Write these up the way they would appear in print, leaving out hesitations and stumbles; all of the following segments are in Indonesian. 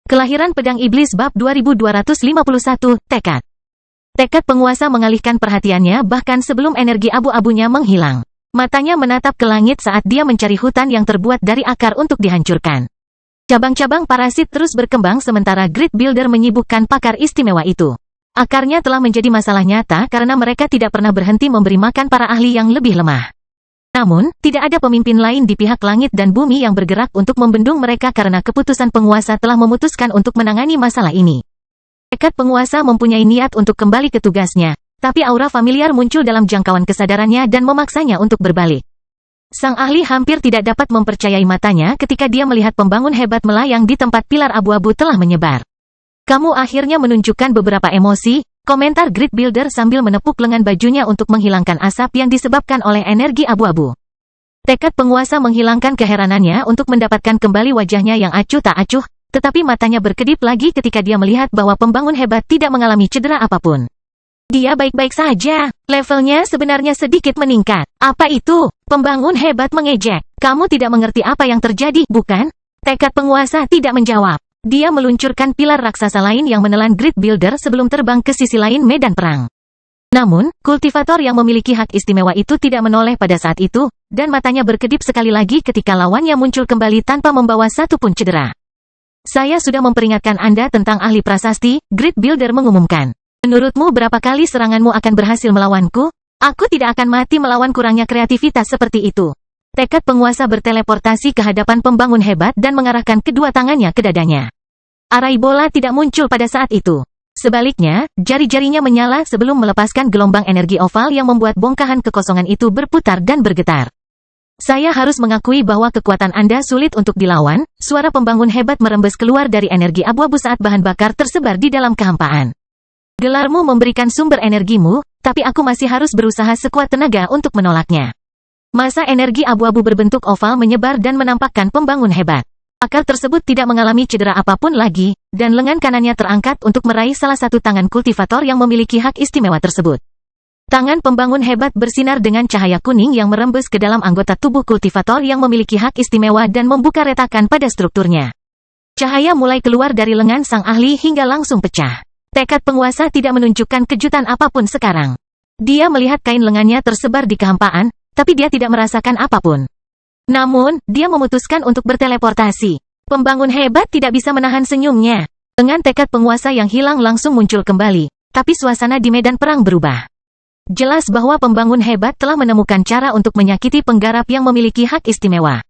Kelahiran Pedang Iblis Bab 2251, Tekad. Tekad penguasa mengalihkan perhatiannya bahkan sebelum energi abu-abunya menghilang. Matanya menatap ke langit saat dia mencari hutan yang terbuat dari akar untuk dihancurkan. Cabang-cabang parasit terus berkembang sementara Grid Builder menyibukkan pakar istimewa itu. Akarnya telah menjadi masalah nyata karena mereka tidak pernah berhenti memberi makan para ahli yang lebih lemah. Namun, tidak ada pemimpin lain di pihak langit dan bumi yang bergerak untuk membendung mereka karena keputusan penguasa telah memutuskan untuk menangani masalah ini. Tekad penguasa mempunyai niat untuk kembali ke tugasnya, tapi aura familiar muncul dalam jangkauan kesadarannya dan memaksanya untuk berbalik. Sang ahli hampir tidak dapat mempercayai matanya ketika dia melihat pembangun hebat melayang di tempat pilar abu-abu telah menyebar. Kamu akhirnya menunjukkan beberapa emosi, komentar Grid Builder sambil menepuk lengan bajunya untuk menghilangkan asap yang disebabkan oleh energi abu-abu. Tekad penguasa menghilangkan keheranannya untuk mendapatkan kembali wajahnya yang acuh tak acuh, tetapi matanya berkedip lagi ketika dia melihat bahwa pembangun hebat tidak mengalami cedera apapun. Dia baik-baik saja, levelnya sebenarnya sedikit meningkat. Apa itu? Pembangun hebat mengejek. Kamu tidak mengerti apa yang terjadi, bukan? Tekad penguasa tidak menjawab. Dia meluncurkan pilar raksasa lain yang menelan Grid Builder sebelum terbang ke sisi lain medan perang. Namun, kultivator yang memiliki hak istimewa itu tidak menoleh pada saat itu, dan matanya berkedip sekali lagi ketika lawannya muncul kembali tanpa membawa satu pun cedera. Saya sudah memperingatkan Anda tentang ahli prasasti, Grid Builder mengumumkan. Menurutmu berapa kali seranganmu akan berhasil melawanku? Aku tidak akan mati melawan kurangnya kreativitas seperti itu. Tekad penguasa berteleportasi ke hadapan pembangun hebat dan mengarahkan kedua tangannya ke dadanya. Arai bola tidak muncul pada saat itu. Sebaliknya, jari-jarinya menyala sebelum melepaskan gelombang energi oval yang membuat bongkahan kekosongan itu berputar dan bergetar. Saya harus mengakui bahwa kekuatan Anda sulit untuk dilawan, suara pembangun hebat merembes keluar dari energi abu-abu saat bahan bakar tersebar di dalam kehampaan. Gelarmu memberikan sumber energimu, tapi aku masih harus berusaha sekuat tenaga untuk menolaknya. Masa energi abu-abu berbentuk oval menyebar dan menampakkan pembangun hebat. Akar tersebut tidak mengalami cedera apapun lagi, dan lengan kanannya terangkat untuk meraih salah satu tangan kultivator yang memiliki hak istimewa tersebut. Tangan pembangun hebat bersinar dengan cahaya kuning yang merembes ke dalam anggota tubuh kultivator yang memiliki hak istimewa dan membuka retakan pada strukturnya. Cahaya mulai keluar dari lengan sang ahli hingga langsung pecah. Tekad penguasa tidak menunjukkan kejutan apapun sekarang. Dia melihat kain lengannya tersebar di kehampaan, tapi dia tidak merasakan apapun. Namun, dia memutuskan untuk berteleportasi. Pembangun hebat tidak bisa menahan senyumnya. Dengan tekad penguasa yang hilang langsung muncul kembali, tapi suasana di medan perang berubah. Jelas bahwa pembangun hebat telah menemukan cara untuk menyakiti penggarap yang memiliki hak istimewa.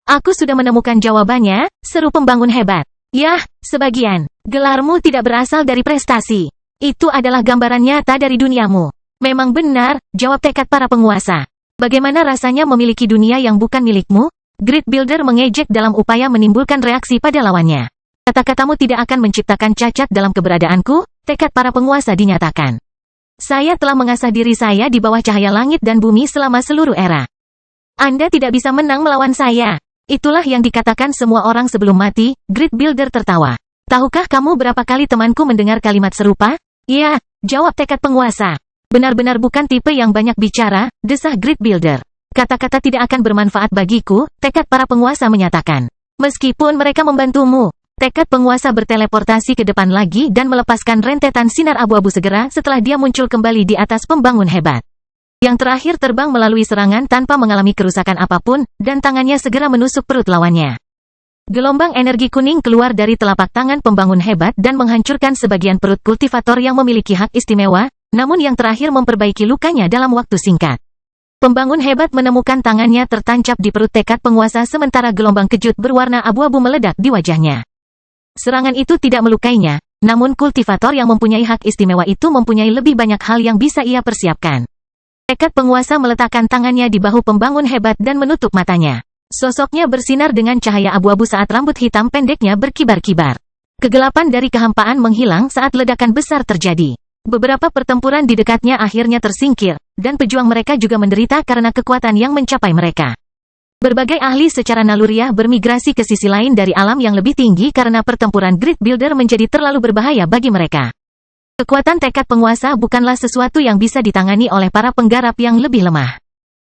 Aku sudah menemukan jawabannya, seru pembangun hebat. Yah, sebagian. Gelarmu tidak berasal dari prestasi. Itu adalah gambaran nyata dari duniamu. Memang benar, jawab tekad para penguasa. Bagaimana rasanya memiliki dunia yang bukan milikmu? Grid Builder mengejek dalam upaya menimbulkan reaksi pada lawannya. Kata-katamu tidak akan menciptakan cacat dalam keberadaanku, tekad para penguasa dinyatakan. Saya telah mengasah diri saya di bawah cahaya langit dan bumi selama seluruh era. Anda tidak bisa menang melawan saya. Itulah yang dikatakan semua orang sebelum mati, Grid Builder tertawa. Tahukah kamu berapa kali temanku mendengar kalimat serupa? Ya, jawab tekad penguasa. Benar-benar bukan tipe yang banyak bicara, desah Grid Builder. Kata-kata tidak akan bermanfaat bagiku, tekad para penguasa menyatakan. Meskipun mereka membantumu. Tekad penguasa berteleportasi ke depan lagi dan melepaskan rentetan sinar abu-abu segera setelah dia muncul kembali di atas pembangun hebat. Yang terakhir terbang melalui serangan tanpa mengalami kerusakan apapun, dan tangannya segera menusuk perut lawannya. Gelombang energi kuning keluar dari telapak tangan pembangun hebat dan menghancurkan sebagian perut kultivator yang memiliki hak istimewa, namun yang terakhir memperbaiki lukanya dalam waktu singkat. Pembangun hebat menemukan tangannya tertancap di perut tekad penguasa sementara gelombang kejut berwarna abu-abu meledak di wajahnya. Serangan itu tidak melukainya, namun kultivator yang mempunyai hak istimewa itu mempunyai lebih banyak hal yang bisa ia persiapkan. Tekad penguasa meletakkan tangannya di bahu pembangun hebat dan menutup matanya. Sosoknya bersinar dengan cahaya abu-abu saat rambut hitam pendeknya berkibar-kibar. Kegelapan dari kehampaan menghilang saat ledakan besar terjadi. Beberapa pertempuran di dekatnya akhirnya tersingkir, dan pejuang mereka juga menderita karena kekuatan yang mencapai mereka. Berbagai ahli secara naluriah bermigrasi ke sisi lain dari alam yang lebih tinggi karena pertempuran Grid Builder menjadi terlalu berbahaya bagi mereka. Kekuatan tekad penguasa bukanlah sesuatu yang bisa ditangani oleh para penggarap yang lebih lemah.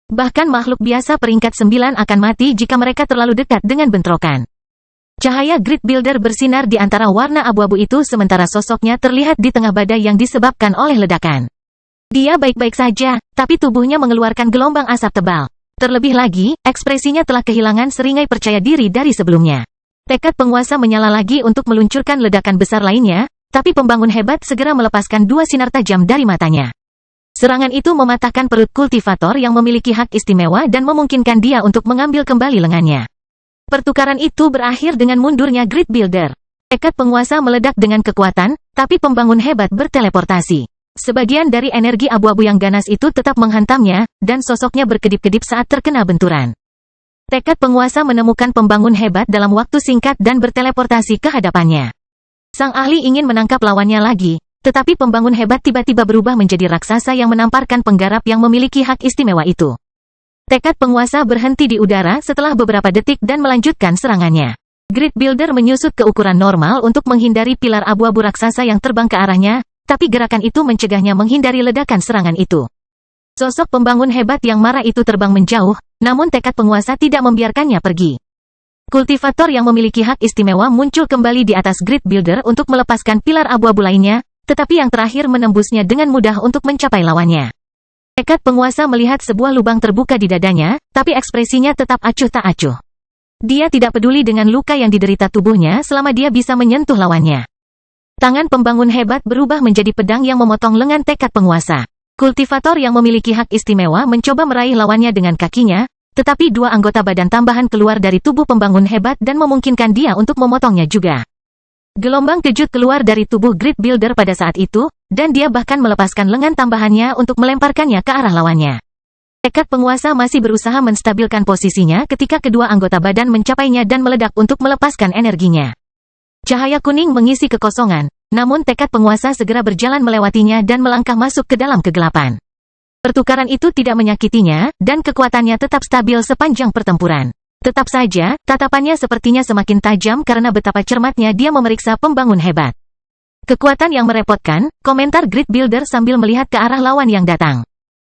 Bahkan makhluk biasa peringkat 9 akan mati jika mereka terlalu dekat dengan bentrokan. Cahaya Grid Builder bersinar di antara warna abu-abu itu sementara sosoknya terlihat di tengah badai yang disebabkan oleh ledakan. Dia baik-baik saja, tapi tubuhnya mengeluarkan gelombang asap tebal. Terlebih lagi, ekspresinya telah kehilangan seringai percaya diri dari sebelumnya. Tekad penguasa menyala lagi untuk meluncurkan ledakan besar lainnya, tapi pembangun hebat segera melepaskan 2 sinar tajam dari matanya. Serangan itu mematahkan perut kultivator yang memiliki hak istimewa dan memungkinkan dia untuk mengambil kembali lengannya. Pertukaran itu berakhir dengan mundurnya Grid Builder. Tekad penguasa meledak dengan kekuatan, tapi pembangun hebat berteleportasi. Sebagian dari energi abu-abu yang ganas itu tetap menghantamnya, dan sosoknya berkedip-kedip saat terkena benturan. Tekad penguasa menemukan pembangun hebat dalam waktu singkat dan berteleportasi ke hadapannya. Sang ahli ingin menangkap lawannya lagi, tetapi pembangun hebat tiba-tiba berubah menjadi raksasa yang menamparkan penggarap yang memiliki hak istimewa itu. Tekad penguasa berhenti di udara setelah beberapa detik dan melanjutkan serangannya. Grid Builder menyusut ke ukuran normal untuk menghindari pilar abu-abu raksasa yang terbang ke arahnya, tapi gerakan itu mencegahnya menghindari ledakan serangan itu. Sosok pembangun hebat yang marah itu terbang menjauh, namun tekad penguasa tidak membiarkannya pergi. Kultivator yang memiliki hak istimewa muncul kembali di atas Grid Builder untuk melepaskan pilar abu-abu lainnya, tetapi yang terakhir menembusnya dengan mudah untuk mencapai lawannya. Tekad penguasa melihat sebuah lubang terbuka di dadanya, tapi ekspresinya tetap acuh tak acuh. Dia tidak peduli dengan luka yang diderita tubuhnya selama dia bisa menyentuh lawannya. Tangan pembangun hebat berubah menjadi pedang yang memotong lengan tekad penguasa. Kultivator yang memiliki hak istimewa mencoba meraih lawannya dengan kakinya, tetapi 2 anggota badan tambahan keluar dari tubuh pembangun hebat dan memungkinkan dia untuk memotongnya juga. Gelombang kejut keluar dari tubuh Grid Builder pada saat itu, dan dia bahkan melepaskan lengan tambahannya untuk melemparkannya ke arah lawannya. Tekad penguasa masih berusaha menstabilkan posisinya ketika kedua anggota badan mencapainya dan meledak untuk melepaskan energinya. Cahaya kuning mengisi kekosongan, namun tekad penguasa segera berjalan melewatinya dan melangkah masuk ke dalam kegelapan. Pertukaran itu tidak menyakitinya, dan kekuatannya tetap stabil sepanjang pertempuran. Tetap saja, tatapannya sepertinya semakin tajam karena betapa cermatnya dia memeriksa pembangun hebat. Kekuatan yang merepotkan, komentar Grid Builder sambil melihat ke arah lawan yang datang.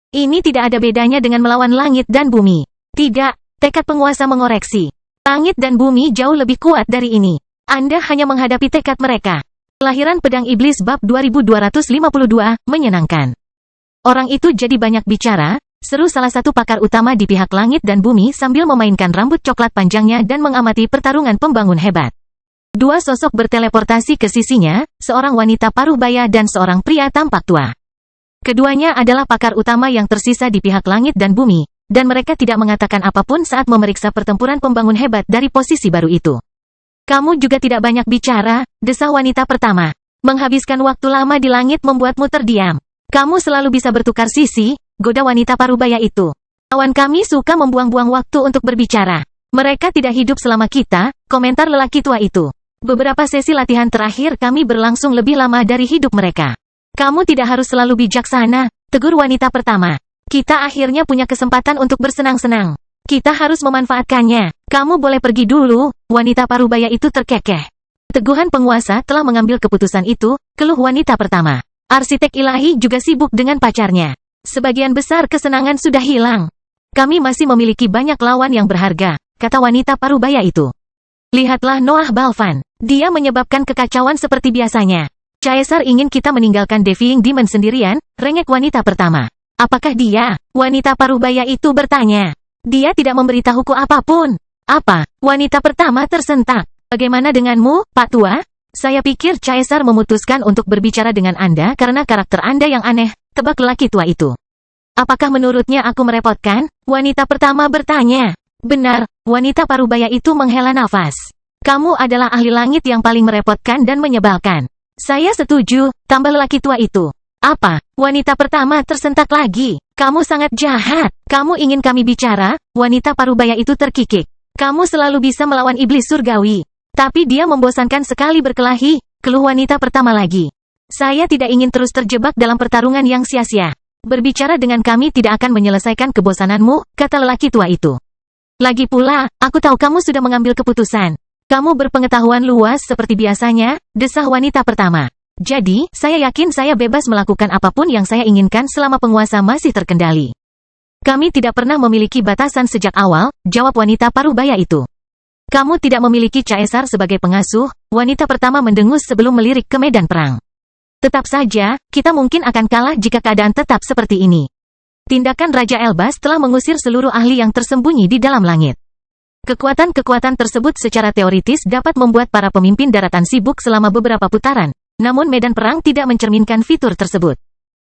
Ini tidak ada bedanya dengan melawan langit dan bumi. Tidak, tekad penguasa mengoreksi. Langit dan bumi jauh lebih kuat dari ini. Anda hanya menghadapi tekad mereka. Kelahiran Pedang Iblis bab 2252, menyenangkan. Orang itu jadi banyak bicara, seru salah satu pakar utama di pihak langit dan bumi sambil memainkan rambut coklat panjangnya dan mengamati pertarungan pembangun hebat. 2 sosok berteleportasi ke sisinya, seorang wanita paruh baya dan seorang pria tampak tua. Keduanya adalah pakar utama yang tersisa di pihak langit dan bumi, dan mereka tidak mengatakan apapun saat memeriksa pertempuran pembangun hebat dari posisi baru itu. Kamu juga tidak banyak bicara, desah wanita pertama. Menghabiskan waktu lama di langit membuatmu terdiam. Kamu selalu bisa bertukar sisi, goda wanita parubaya itu. Lawan kami suka membuang-buang waktu untuk berbicara. Mereka tidak hidup selama kita, komentar lelaki tua itu. Beberapa sesi latihan terakhir kami berlangsung lebih lama dari hidup mereka. Kamu tidak harus selalu bijaksana, tegur wanita pertama. Kita akhirnya punya kesempatan untuk bersenang-senang. Kita harus memanfaatkannya. Kamu boleh pergi dulu, wanita parubaya itu terkekeh. Teguhan penguasa telah mengambil keputusan itu, keluh wanita pertama. Arsitek ilahi juga sibuk dengan pacarnya. Sebagian besar kesenangan sudah hilang. Kami masih memiliki banyak lawan yang berharga, kata wanita parubaya itu. Lihatlah Noah Balvan. Dia menyebabkan kekacauan seperti biasanya. Caesar ingin kita meninggalkan Defying Demon sendirian, rengek wanita pertama. Apakah dia? Wanita parubaya itu bertanya. Dia tidak memberitahuku apapun. Apa? Wanita pertama tersentak. Bagaimana denganmu, Pak Tua? Saya pikir Caesar memutuskan untuk berbicara dengan Anda karena karakter Anda yang aneh, tebak lelaki tua itu. Apakah menurutnya aku merepotkan? Wanita pertama bertanya. Benar, wanita parubaya itu menghela nafas. Kamu adalah ahli langit yang paling merepotkan dan menyebalkan. Saya setuju, tambah lelaki tua itu. Apa? Wanita pertama tersentak lagi. Kamu sangat jahat. Kamu ingin kami bicara? Wanita parubaya itu terkikik. Kamu selalu bisa melawan iblis surgawi. Tapi dia membosankan sekali berkelahi, keluh wanita pertama lagi. Saya tidak ingin terus terjebak dalam pertarungan yang sia-sia. Berbicara dengan kami tidak akan menyelesaikan kebosananmu, kata lelaki tua itu. Lagi pula, aku tahu kamu sudah mengambil keputusan. Kamu berpengetahuan luas seperti biasanya, desah wanita pertama. Jadi, saya yakin saya bebas melakukan apapun yang saya inginkan selama penguasa masih terkendali. Kami tidak pernah memiliki batasan sejak awal, jawab wanita parubaya itu. Kamu tidak memiliki caesar sebagai pengasuh, wanita pertama mendengus sebelum melirik ke medan perang. Tetap saja, kita mungkin akan kalah jika keadaan tetap seperti ini. Tindakan Raja Elbas telah mengusir seluruh ahli yang tersembunyi di dalam langit. Kekuatan-kekuatan tersebut secara teoritis dapat membuat para pemimpin daratan sibuk selama beberapa putaran, namun medan perang tidak mencerminkan fitur tersebut.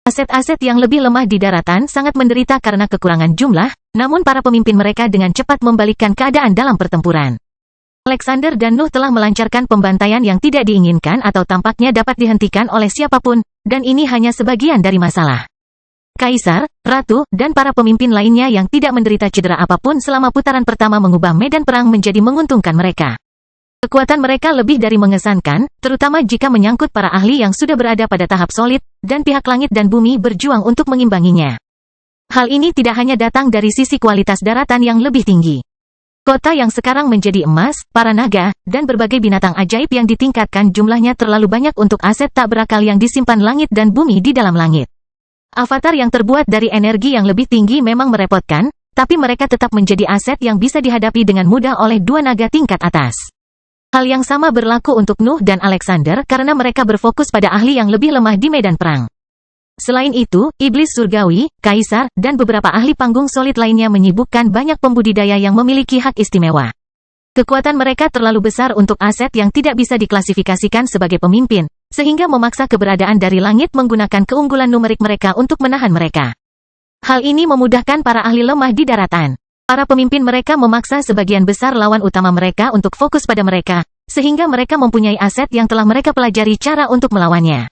Aset-aset yang lebih lemah di daratan sangat menderita karena kekurangan jumlah, namun para pemimpin mereka dengan cepat membalikkan keadaan dalam pertempuran. Alexander dan Nuh telah melancarkan pembantaian yang tidak diinginkan atau tampaknya dapat dihentikan oleh siapapun, dan ini hanya sebagian dari masalah. Kaisar, Ratu, dan para pemimpin lainnya yang tidak menderita cedera apapun selama putaran pertama mengubah medan perang menjadi menguntungkan mereka. Kekuatan mereka lebih dari mengesankan, terutama jika menyangkut para ahli yang sudah berada pada tahap solid, dan pihak langit dan bumi berjuang untuk mengimbanginya. Hal ini tidak hanya datang dari sisi kualitas daratan yang lebih tinggi. Kota yang sekarang menjadi emas, para naga, dan berbagai binatang ajaib yang ditingkatkan jumlahnya terlalu banyak untuk aset tak berakal yang disimpan langit dan bumi di dalam langit. Avatar yang terbuat dari energi yang lebih tinggi memang merepotkan, tapi mereka tetap menjadi aset yang bisa dihadapi dengan mudah oleh dua naga tingkat atas. Hal yang sama berlaku untuk Nuh dan Alexander karena mereka berfokus pada ahli yang lebih lemah di medan perang. Selain itu, iblis surgawi, kaisar, dan beberapa ahli panggung solid lainnya menyibukkan banyak pembudidaya yang memiliki hak istimewa. Kekuatan mereka terlalu besar untuk aset yang tidak bisa diklasifikasikan sebagai pemimpin, sehingga memaksa keberadaan dari langit menggunakan keunggulan numerik mereka untuk menahan mereka. Hal ini memudahkan para ahli lemah di daratan. Para pemimpin mereka memaksa sebagian besar lawan utama mereka untuk fokus pada mereka, sehingga mereka mempunyai aset yang telah mereka pelajari cara untuk melawannya.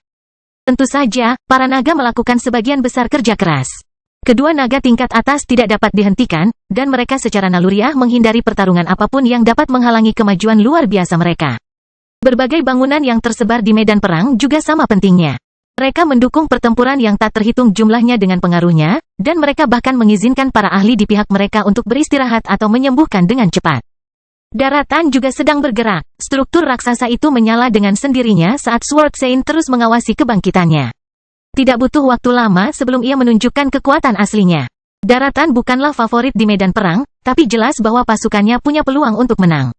Tentu saja, para naga melakukan sebagian besar kerja keras. Kedua naga tingkat atas tidak dapat dihentikan, dan mereka secara naluriah menghindari pertarungan apapun yang dapat menghalangi kemajuan luar biasa mereka. Berbagai bangunan yang tersebar di medan perang juga sama pentingnya. Mereka mendukung pertempuran yang tak terhitung jumlahnya dengan pengaruhnya, dan mereka bahkan mengizinkan para ahli di pihak mereka untuk beristirahat atau menyembuhkan dengan cepat. Daratan juga sedang bergerak. Struktur raksasa itu menyala dengan sendirinya saat Sword Saint terus mengawasi kebangkitannya. Tidak butuh waktu lama sebelum ia menunjukkan kekuatan aslinya. Daratan bukanlah favorit di medan perang, tapi jelas bahwa pasukannya punya peluang untuk menang.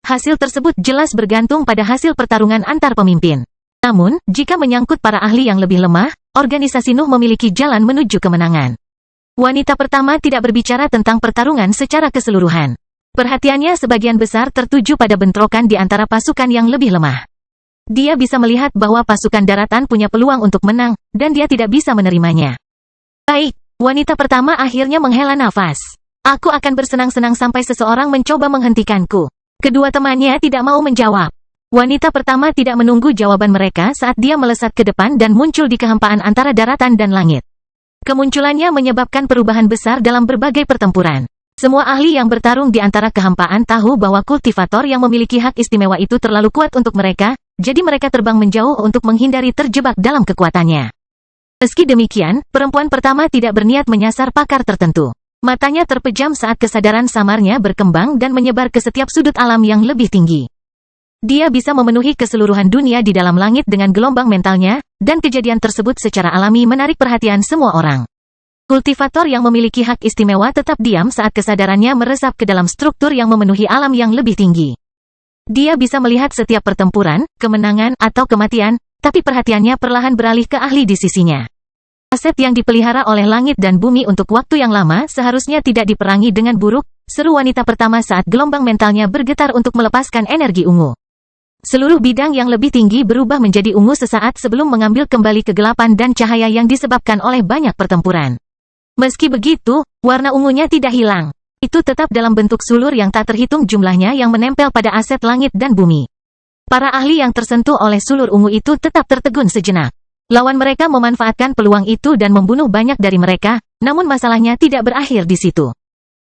Hasil tersebut jelas bergantung pada hasil pertarungan antar pemimpin. Namun, jika menyangkut para ahli yang lebih lemah, organisasi Nuh memiliki jalan menuju kemenangan. Wanita pertama tidak berbicara tentang pertarungan secara keseluruhan. Perhatiannya sebagian besar tertuju pada bentrokan di antara pasukan yang lebih lemah. Dia bisa melihat bahwa pasukan daratan punya peluang untuk menang, dan dia tidak bisa menerimanya. Baik, wanita pertama akhirnya menghela nafas. Aku akan bersenang-senang sampai seseorang mencoba menghentikanku. Kedua temannya tidak mau menjawab. Wanita pertama tidak menunggu jawaban mereka saat dia melesat ke depan dan muncul di kehampaan antara daratan dan langit. Kemunculannya menyebabkan perubahan besar dalam berbagai pertempuran. Semua ahli yang bertarung di antara kehampaan tahu bahwa kultivator yang memiliki hak istimewa itu terlalu kuat untuk mereka, jadi mereka terbang menjauh untuk menghindari terjebak dalam kekuatannya. Meski demikian, perempuan pertama tidak berniat menyasar pakar tertentu. Matanya terpejam saat kesadaran samarnya berkembang dan menyebar ke setiap sudut alam yang lebih tinggi. Dia bisa memenuhi keseluruhan dunia di dalam langit dengan gelombang mentalnya, dan kejadian tersebut secara alami menarik perhatian semua orang. Kultivator yang memiliki hak istimewa tetap diam saat kesadarannya meresap ke dalam struktur yang memenuhi alam yang lebih tinggi. Dia bisa melihat setiap pertempuran, kemenangan, atau kematian, tapi perhatiannya perlahan beralih ke ahli di sisinya. Aset yang dipelihara oleh langit dan bumi untuk waktu yang lama seharusnya tidak diperangi dengan buruk, seru wanita pertama saat gelombang mentalnya bergetar untuk melepaskan energi ungu. Seluruh bidang yang lebih tinggi berubah menjadi ungu sesaat sebelum mengambil kembali kegelapan dan cahaya yang disebabkan oleh banyak pertempuran. Meski begitu, warna ungunya tidak hilang. Itu tetap dalam bentuk sulur yang tak terhitung jumlahnya yang menempel pada aset langit dan bumi. Para ahli yang tersentuh oleh sulur ungu itu tetap tertegun sejenak. Lawan mereka memanfaatkan peluang itu dan membunuh banyak dari mereka, namun masalahnya tidak berakhir di situ.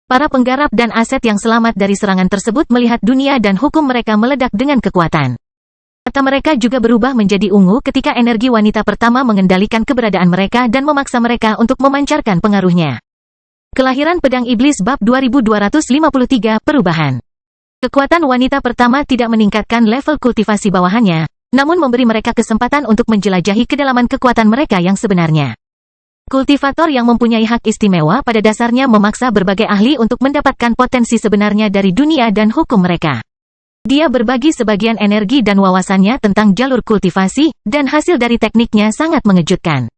Para penggarap dan aset yang selamat dari serangan tersebut melihat dunia dan hukum mereka meledak dengan kekuatan. Mata mereka juga berubah menjadi ungu ketika energi wanita pertama mengendalikan keberadaan mereka dan memaksa mereka untuk memancarkan pengaruhnya. Kelahiran Pedang Iblis Bab 2253 Perubahan. Kekuatan wanita pertama tidak meningkatkan level kultivasi bawahannya, namun memberi mereka kesempatan untuk menjelajahi kedalaman kekuatan mereka yang sebenarnya. Kultivator yang mempunyai hak istimewa pada dasarnya memaksa berbagai ahli untuk mendapatkan potensi sebenarnya dari dunia dan hukum mereka. Dia berbagi sebagian energi dan wawasannya tentang jalur kultivasi, dan hasil dari tekniknya sangat mengejutkan.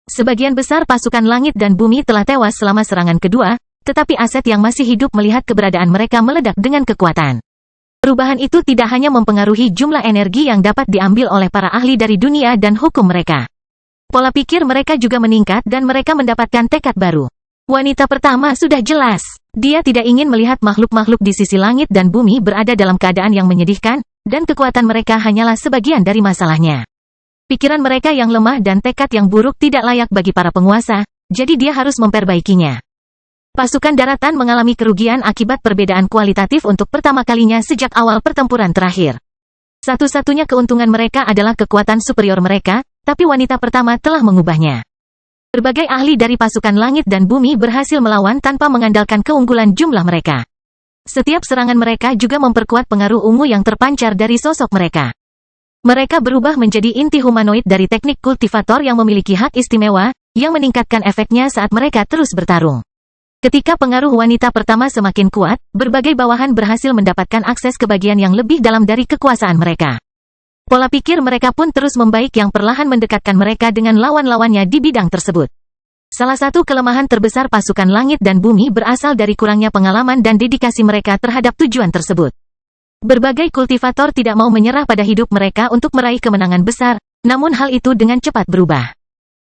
Sebagian besar pasukan langit dan bumi telah tewas selama serangan kedua, tetapi aset yang masih hidup melihat keberadaan mereka meledak dengan kekuatan. Perubahan itu tidak hanya mempengaruhi jumlah energi yang dapat diambil oleh para ahli dari dunia dan hukum mereka. Pola pikir mereka juga meningkat dan mereka mendapatkan tekad baru. Wanita pertama sudah jelas. Dia tidak ingin melihat makhluk-makhluk di sisi langit dan bumi berada dalam keadaan yang menyedihkan, dan kekuatan mereka hanyalah sebagian dari masalahnya. Pikiran mereka yang lemah dan tekad yang buruk tidak layak bagi para penguasa, jadi dia harus memperbaikinya. Pasukan daratan mengalami kerugian akibat perbedaan kualitatif untuk pertama kalinya sejak awal pertempuran terakhir. Satu-satunya keuntungan mereka adalah kekuatan superior mereka, tapi wanita pertama telah mengubahnya. Berbagai ahli dari pasukan langit dan bumi berhasil melawan tanpa mengandalkan keunggulan jumlah mereka. Setiap serangan mereka juga memperkuat pengaruh ungu yang terpancar dari sosok mereka. Mereka berubah menjadi inti humanoid dari teknik kultivator yang memiliki hak istimewa, yang meningkatkan efeknya saat mereka terus bertarung. Ketika pengaruh wanita pertama semakin kuat, berbagai bawahan berhasil mendapatkan akses ke bagian yang lebih dalam dari kekuasaan mereka. Pola pikir mereka pun terus membaik yang perlahan mendekatkan mereka dengan lawan-lawannya di bidang tersebut. Salah satu kelemahan terbesar pasukan langit dan bumi berasal dari kurangnya pengalaman dan dedikasi mereka terhadap tujuan tersebut. Berbagai kultivator tidak mau menyerah pada hidup mereka untuk meraih kemenangan besar, namun hal itu dengan cepat berubah.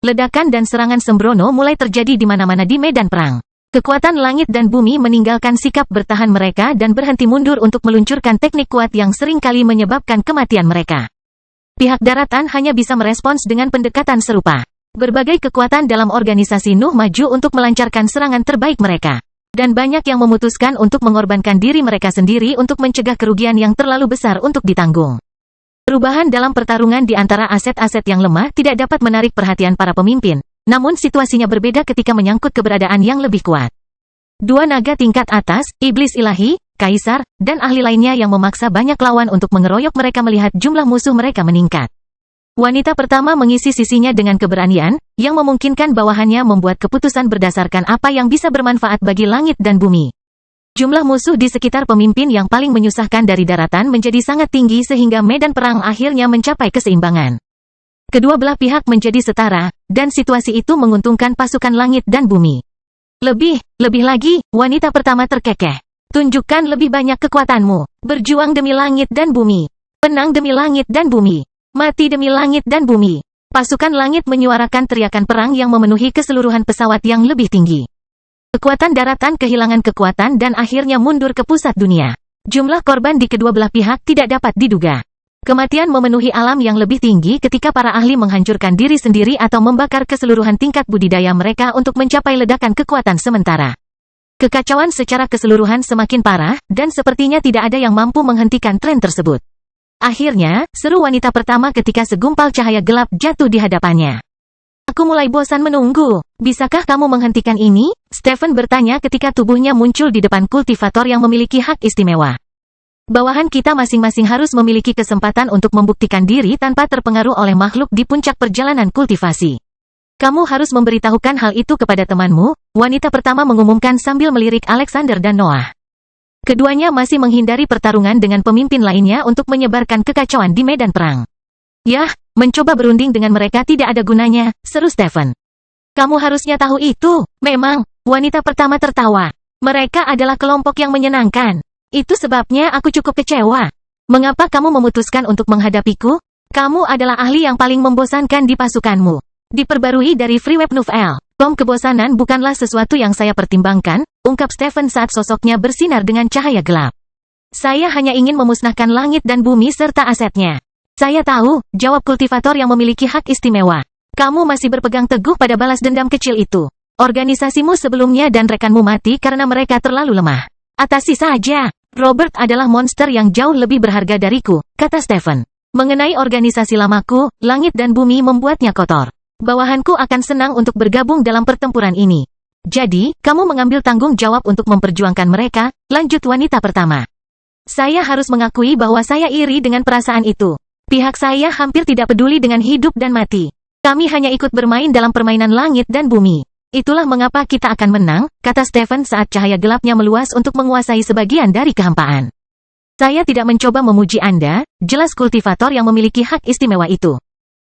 Ledakan dan serangan sembrono mulai terjadi di mana-mana di medan perang. Kekuatan langit dan bumi meninggalkan sikap bertahan mereka dan berhenti mundur untuk meluncurkan teknik kuat yang seringkali menyebabkan kematian mereka. Pihak daratan hanya bisa merespons dengan pendekatan serupa. Berbagai kekuatan dalam organisasi Nuh maju untuk melancarkan serangan terbaik mereka. Dan banyak yang memutuskan untuk mengorbankan diri mereka sendiri untuk mencegah kerugian yang terlalu besar untuk ditanggung. Perubahan dalam pertarungan di antara aset-aset yang lemah tidak dapat menarik perhatian para pemimpin. Namun situasinya berbeda ketika menyangkut keberadaan yang lebih kuat. Dua naga tingkat atas, iblis ilahi, kaisar, dan ahli lainnya yang memaksa banyak lawan untuk mengeroyok mereka melihat jumlah musuh mereka meningkat. Wanita pertama mengisi sisinya dengan keberanian, yang memungkinkan bawahannya membuat keputusan berdasarkan apa yang bisa bermanfaat bagi langit dan bumi. Jumlah musuh di sekitar pemimpin yang paling menyusahkan dari daratan menjadi sangat tinggi sehingga medan perang akhirnya mencapai keseimbangan. Kedua belah pihak menjadi setara, dan situasi itu menguntungkan pasukan langit dan bumi. Lebih lagi, wanita pertama terkekeh. Tunjukkan lebih banyak kekuatanmu. Berjuang demi langit dan bumi. Menang demi langit dan bumi. Mati demi langit dan bumi. Pasukan langit menyuarakan teriakan perang yang memenuhi keseluruhan pesawat yang lebih tinggi. Kekuatan daratan kehilangan kekuatan dan akhirnya mundur ke pusat dunia. Jumlah korban di kedua belah pihak tidak dapat diduga. Kematian memenuhi alam yang lebih tinggi ketika para ahli menghancurkan diri sendiri atau membakar keseluruhan tingkat budidaya mereka untuk mencapai ledakan kekuatan sementara. Kekacauan secara keseluruhan semakin parah, dan sepertinya tidak ada yang mampu menghentikan tren tersebut. Akhirnya, seru wanita pertama ketika segumpal cahaya gelap jatuh di hadapannya. Aku mulai bosan menunggu. Bisakah kamu menghentikan ini? Stephen bertanya ketika tubuhnya muncul di depan kultivator yang memiliki hak istimewa. Bawahan kita masing-masing harus memiliki kesempatan untuk membuktikan diri tanpa terpengaruh oleh makhluk di puncak perjalanan kultivasi. Kamu harus memberitahukan hal itu kepada temanmu, wanita pertama mengumumkan sambil melirik Alexander dan Noah. Keduanya masih menghindari pertarungan dengan pemimpin lainnya untuk menyebarkan kekacauan di medan perang. Yah, mencoba berunding dengan mereka tidak ada gunanya, seru Stephen. Kamu harusnya tahu itu. Memang, wanita pertama tertawa. Mereka adalah kelompok yang menyenangkan. Itu sebabnya aku cukup kecewa. Mengapa kamu memutuskan untuk menghadapiku? Kamu adalah ahli yang paling membosankan di pasukanmu. Diperbarui dari Freeweb Novel. Kebosanan bukanlah sesuatu yang saya pertimbangkan, ungkap Stephen saat sosoknya bersinar dengan cahaya gelap. Saya hanya ingin memusnahkan langit dan bumi serta asetnya. Saya tahu, jawab kultivator yang memiliki hak istimewa. Kamu masih berpegang teguh pada balas dendam kecil itu. Organisasimu sebelumnya dan rekanmu mati karena mereka terlalu lemah. Atasi saja. Robert adalah monster yang jauh lebih berharga dariku, kata Stephen. Mengenai organisasi lamaku, langit dan bumi membuatnya kotor. Bawahanku akan senang untuk bergabung dalam pertempuran ini. Jadi, kamu mengambil tanggung jawab untuk memperjuangkan mereka, lanjut wanita pertama. Saya harus mengakui bahwa saya iri dengan perasaan itu. Pihak saya hampir tidak peduli dengan hidup dan mati. Kami hanya ikut bermain dalam permainan langit dan bumi. Itulah mengapa kita akan menang, kata Stephen saat cahaya gelapnya meluas untuk menguasai sebagian dari kehampaan. Saya tidak mencoba memuji Anda, jelas kultivator yang memiliki hak istimewa itu.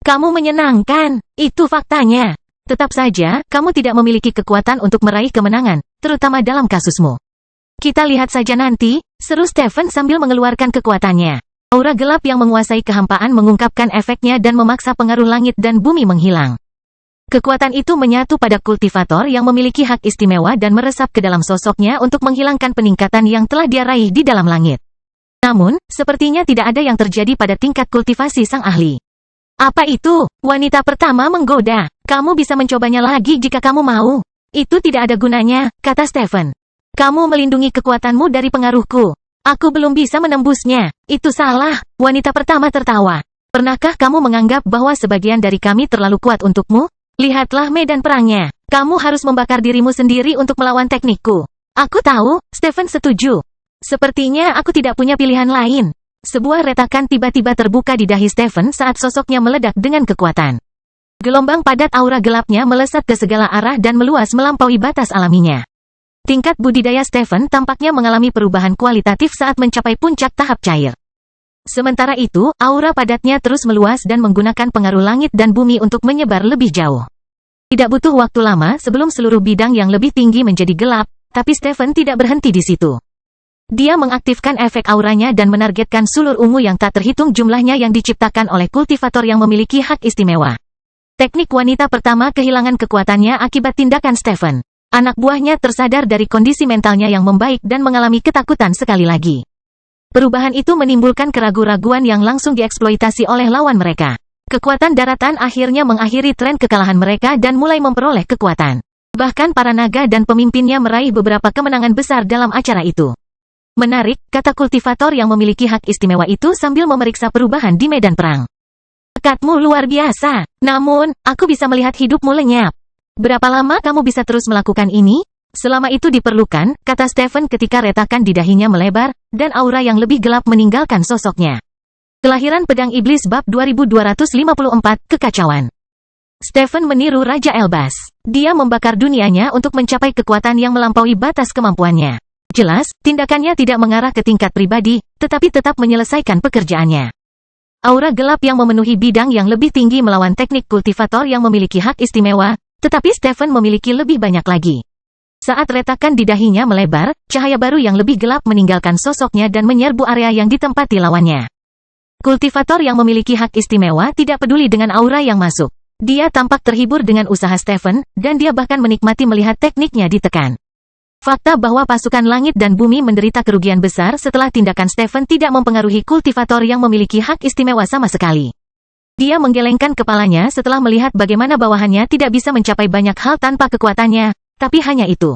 Kamu menyenangkan, itu faktanya. Tetap saja, kamu tidak memiliki kekuatan untuk meraih kemenangan, terutama dalam kasusmu. Kita lihat saja nanti, seru Stephen sambil mengeluarkan kekuatannya. Aura gelap yang menguasai kehampaan mengungkapkan efeknya dan memaksa pengaruh langit dan bumi menghilang. Kekuatan itu menyatu pada kultivator yang memiliki hak istimewa dan meresap ke dalam sosoknya untuk menghilangkan peningkatan yang telah dia raih di dalam langit. Namun, sepertinya tidak ada yang terjadi pada tingkat kultivasi sang ahli. Apa itu? Wanita pertama menggoda. Kamu bisa mencobanya lagi jika kamu mau. Itu tidak ada gunanya, kata Stephen. Kamu melindungi kekuatanmu dari pengaruhku. Aku belum bisa menembusnya. Itu salah, wanita pertama tertawa. Pernahkah kamu menganggap bahwa sebagian dari kami terlalu kuat untukmu? Lihatlah medan perangnya. Kamu harus membakar dirimu sendiri untuk melawan teknikku. Aku tahu, Stephen setuju. Sepertinya aku tidak punya pilihan lain. Sebuah retakan tiba-tiba terbuka di dahi Stephen saat sosoknya meledak dengan kekuatan. Gelombang padat aura gelapnya melesat ke segala arah dan meluas melampaui batas alaminya. Tingkat budidaya Stephen tampaknya mengalami perubahan kualitatif saat mencapai puncak tahap cair. Sementara itu, aura padatnya terus meluas dan menggunakan pengaruh langit dan bumi untuk menyebar lebih jauh. Tidak butuh waktu lama sebelum seluruh bidang yang lebih tinggi menjadi gelap, tapi Stephen tidak berhenti di situ. Dia mengaktifkan efek auranya dan menargetkan sulur ungu yang tak terhitung jumlahnya yang diciptakan oleh kultivator yang memiliki hak istimewa. Teknik wanita pertama kehilangan kekuatannya akibat tindakan Stephen. Anak buahnya tersadar dari kondisi mentalnya yang membaik dan mengalami ketakutan sekali lagi. Perubahan itu menimbulkan keraguan-raguan yang langsung dieksploitasi oleh lawan mereka. Kekuatan daratan akhirnya mengakhiri tren kekalahan mereka dan mulai memperoleh kekuatan. Bahkan para naga dan pemimpinnya meraih beberapa kemenangan besar dalam acara itu. Menarik, kata kultivator yang memiliki hak istimewa itu sambil memeriksa perubahan di medan perang. Bakatmu luar biasa, namun, aku bisa melihat hidupmu lenyap. Berapa lama kamu bisa terus melakukan ini? Selama itu diperlukan, kata Stephen ketika retakan di dahinya melebar, dan aura yang lebih gelap meninggalkan sosoknya. Kelahiran Pedang Iblis Bab 2254, Kekacauan. Stephen meniru Raja Elbas. Dia membakar dunianya untuk mencapai kekuatan yang melampaui batas kemampuannya. Jelas, tindakannya tidak mengarah ke tingkat pribadi, tetapi tetap menyelesaikan pekerjaannya. Aura gelap yang memenuhi bidang yang lebih tinggi melawan teknik kultivator yang memiliki hak istimewa, tetapi Stephen memiliki lebih banyak lagi. Saat retakan di dahinya melebar, cahaya baru yang lebih gelap meninggalkan sosoknya dan menyerbu area yang ditempati lawannya. Kultivator yang memiliki hak istimewa tidak peduli dengan aura yang masuk. Dia tampak terhibur dengan usaha Stephen, dan dia bahkan menikmati melihat tekniknya ditekan. Fakta bahwa pasukan langit dan bumi menderita kerugian besar setelah tindakan Stephen tidak mempengaruhi kultivator yang memiliki hak istimewa sama sekali. Dia menggelengkan kepalanya setelah melihat bagaimana bawahannya tidak bisa mencapai banyak hal tanpa kekuatannya. Tapi hanya itu.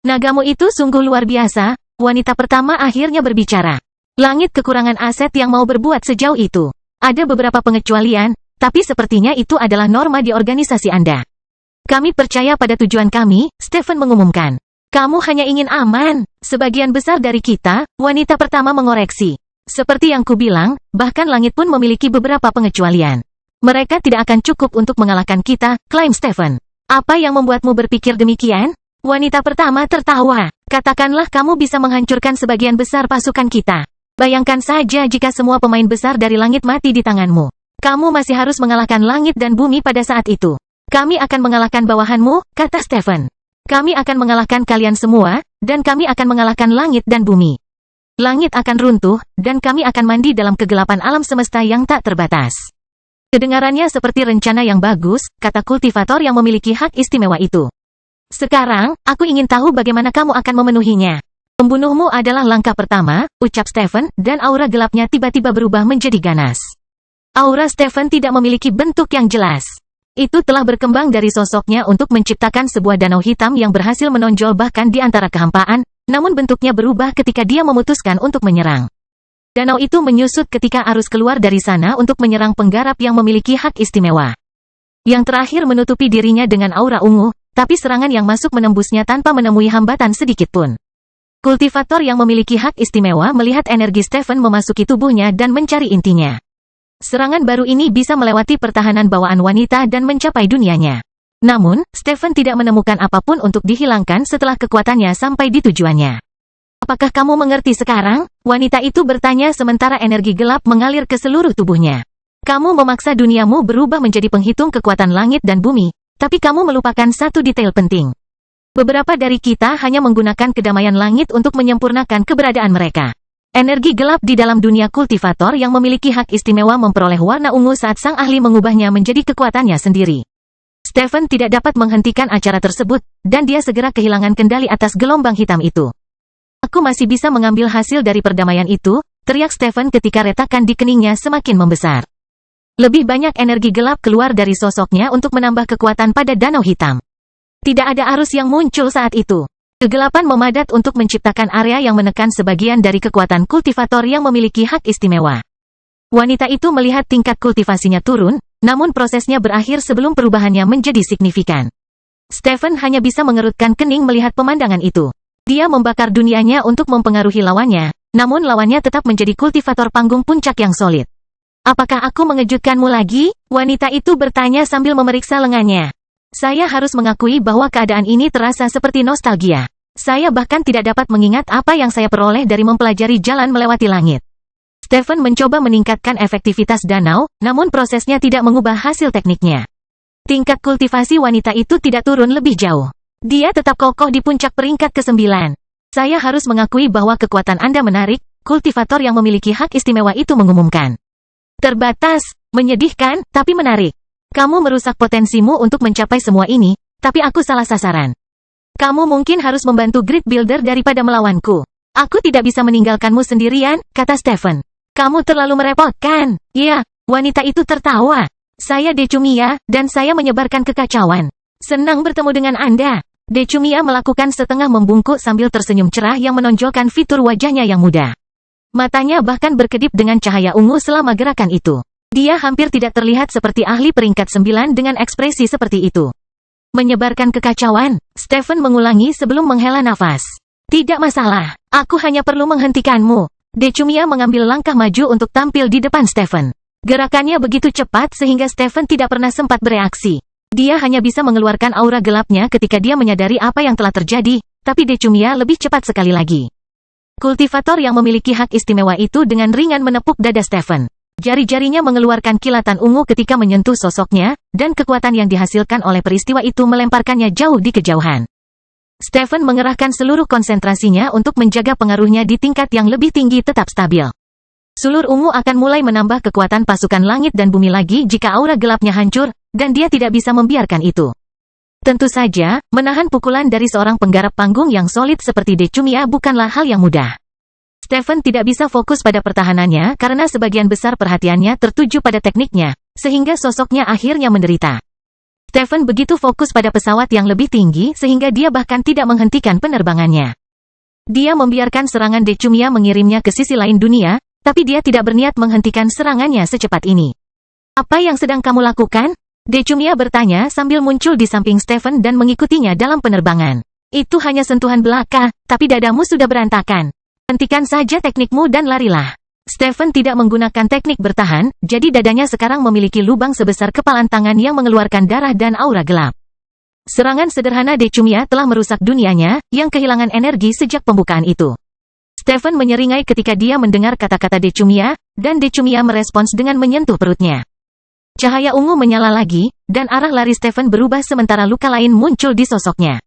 Nagamu itu sungguh luar biasa, wanita pertama akhirnya berbicara. Langit kekurangan aset yang mau berbuat sejauh itu. Ada beberapa pengecualian, tapi sepertinya itu adalah norma di organisasi Anda. Kami percaya pada tujuan kami, Stephen mengumumkan. Kamu hanya ingin aman. Sebagian besar dari kita, wanita pertama mengoreksi. Seperti yang kubilang, bahkan langit pun memiliki beberapa pengecualian. Mereka tidak akan cukup untuk mengalahkan kita, klaim Stephen. Apa yang membuatmu berpikir demikian? Wanita pertama tertawa. Katakanlah kamu bisa menghancurkan sebagian besar pasukan kita. Bayangkan saja jika semua pemain besar dari langit mati di tanganmu. Kamu masih harus mengalahkan langit dan bumi pada saat itu. Kami akan mengalahkan bawahanmu, kata Stephen. Kami akan mengalahkan kalian semua, dan kami akan mengalahkan langit dan bumi. Langit akan runtuh, dan kami akan mandi dalam kegelapan alam semesta yang tak terbatas. Kedengarannya seperti rencana yang bagus, kata kultivator yang memiliki hak istimewa itu. Sekarang, aku ingin tahu bagaimana kamu akan memenuhinya. Membunuhmu adalah langkah pertama, ucap Stephen, dan aura gelapnya tiba-tiba berubah menjadi ganas. Aura Stephen tidak memiliki bentuk yang jelas. Itu telah berkembang dari sosoknya untuk menciptakan sebuah danau hitam yang berhasil menonjol bahkan di antara kehampaan, namun bentuknya berubah ketika dia memutuskan untuk menyerang. Danau itu menyusut ketika arus keluar dari sana untuk menyerang penggarap yang memiliki hak istimewa. Yang terakhir menutupi dirinya dengan aura ungu, tapi serangan yang masuk menembusnya tanpa menemui hambatan sedikitpun. Kultivator yang memiliki hak istimewa melihat energi Stephen memasuki tubuhnya dan mencari intinya. Serangan baru ini bisa melewati pertahanan bawaan wanita dan mencapai dunianya. Namun, Stephen tidak menemukan apapun untuk dihilangkan setelah kekuatannya sampai di tujuannya. Apakah kamu mengerti sekarang? Wanita itu bertanya sementara energi gelap mengalir ke seluruh tubuhnya. Kamu memaksa duniamu berubah menjadi penghitung kekuatan langit dan bumi, tapi kamu melupakan satu detail penting. Beberapa dari kita hanya menggunakan kedamaian langit untuk menyempurnakan keberadaan mereka. Energi gelap di dalam dunia kultivator yang memiliki hak istimewa memperoleh warna ungu saat sang ahli mengubahnya menjadi kekuatannya sendiri. Stephen tidak dapat menghentikan acara tersebut, dan dia segera kehilangan kendali atas gelombang hitam itu. Aku masih bisa mengambil hasil dari perdamaian itu, teriak Stephen ketika retakan di keningnya semakin membesar. Lebih banyak energi gelap keluar dari sosoknya untuk menambah kekuatan pada danau hitam. Tidak ada arus yang muncul saat itu. Kegelapan memadat untuk menciptakan area yang menekan sebagian dari kekuatan kultivator yang memiliki hak istimewa. Wanita itu melihat tingkat kultivasinya turun, namun prosesnya berakhir sebelum perubahannya menjadi signifikan. Stephen hanya bisa mengerutkan kening melihat pemandangan itu. Dia membakar dunianya untuk mempengaruhi lawannya, namun lawannya tetap menjadi kultivator panggung puncak yang solid. Apakah aku mengejutkanmu lagi? Wanita itu bertanya sambil memeriksa lengannya. Saya harus mengakui bahwa keadaan ini terasa seperti nostalgia. Saya bahkan tidak dapat mengingat apa yang saya peroleh dari mempelajari jalan melewati langit. Stephen mencoba meningkatkan efektivitas danau, namun prosesnya tidak mengubah hasil tekniknya. Tingkat kultivasi wanita itu tidak turun lebih jauh. Dia tetap kokoh di puncak peringkat ke-9. Saya harus mengakui bahwa kekuatan Anda menarik, kultivator yang memiliki hak istimewa itu mengumumkan. Terbatas, menyedihkan, tapi menarik. Kamu merusak potensimu untuk mencapai semua ini, tapi aku salah sasaran. Kamu mungkin harus membantu grid builder daripada melawanku. Aku tidak bisa meninggalkanmu sendirian, kata Stephen. Kamu terlalu merepotkan. Ya, wanita itu tertawa. Saya Decumia, dan saya menyebarkan kekacauan. Senang bertemu dengan Anda. Decumia melakukan setengah membungkuk sambil tersenyum cerah yang menonjolkan fitur wajahnya yang muda. Matanya bahkan berkedip dengan cahaya ungu selama gerakan itu. Dia hampir tidak terlihat seperti ahli peringkat 9 dengan ekspresi seperti itu. Menyebarkan kekacauan, Stephen mengulangi sebelum menghela nafas. Tidak masalah, aku hanya perlu menghentikanmu. Decumia mengambil langkah maju untuk tampil di depan Stephen. Gerakannya begitu cepat sehingga Stephen tidak pernah sempat bereaksi. Dia hanya bisa mengeluarkan aura gelapnya ketika dia menyadari apa yang telah terjadi, tapi Decumia lebih cepat sekali lagi. Kultivator yang memiliki hak istimewa itu dengan ringan menepuk dada Stephen. Jari-jarinya mengeluarkan kilatan ungu ketika menyentuh sosoknya, dan kekuatan yang dihasilkan oleh peristiwa itu melemparkannya jauh di kejauhan. Stephen mengerahkan seluruh konsentrasinya untuk menjaga pengaruhnya di tingkat yang lebih tinggi tetap stabil. Sulur ungu akan mulai menambah kekuatan pasukan langit dan bumi lagi jika aura gelapnya hancur, dan dia tidak bisa membiarkan itu. Tentu saja, menahan pukulan dari seorang penggarap panggung yang solid seperti Decumia bukanlah hal yang mudah. Stephen tidak bisa fokus pada pertahanannya karena sebagian besar perhatiannya tertuju pada tekniknya, sehingga sosoknya akhirnya menderita. Stephen begitu fokus pada pesawat yang lebih tinggi sehingga dia bahkan tidak menghentikan penerbangannya. Dia membiarkan serangan Decumia mengirimnya ke sisi lain dunia, tapi dia tidak berniat menghentikan serangannya secepat ini. Apa yang sedang kamu lakukan? Decumia bertanya sambil muncul di samping Stephen dan mengikutinya dalam penerbangan. Itu hanya sentuhan belaka, tapi dadamu sudah berantakan. Hentikan saja teknikmu dan larilah. Stephen tidak menggunakan teknik bertahan, jadi dadanya sekarang memiliki lubang sebesar kepalan tangan yang mengeluarkan darah dan aura gelap. Serangan sederhana Decumia telah merusak dunianya, yang kehilangan energi sejak pembukaan itu. Stephen menyeringai ketika dia mendengar kata-kata Decumia, dan Decumia merespons dengan menyentuh perutnya. Cahaya ungu menyala lagi, dan arah lari Stephen berubah sementara luka lain muncul di sosoknya.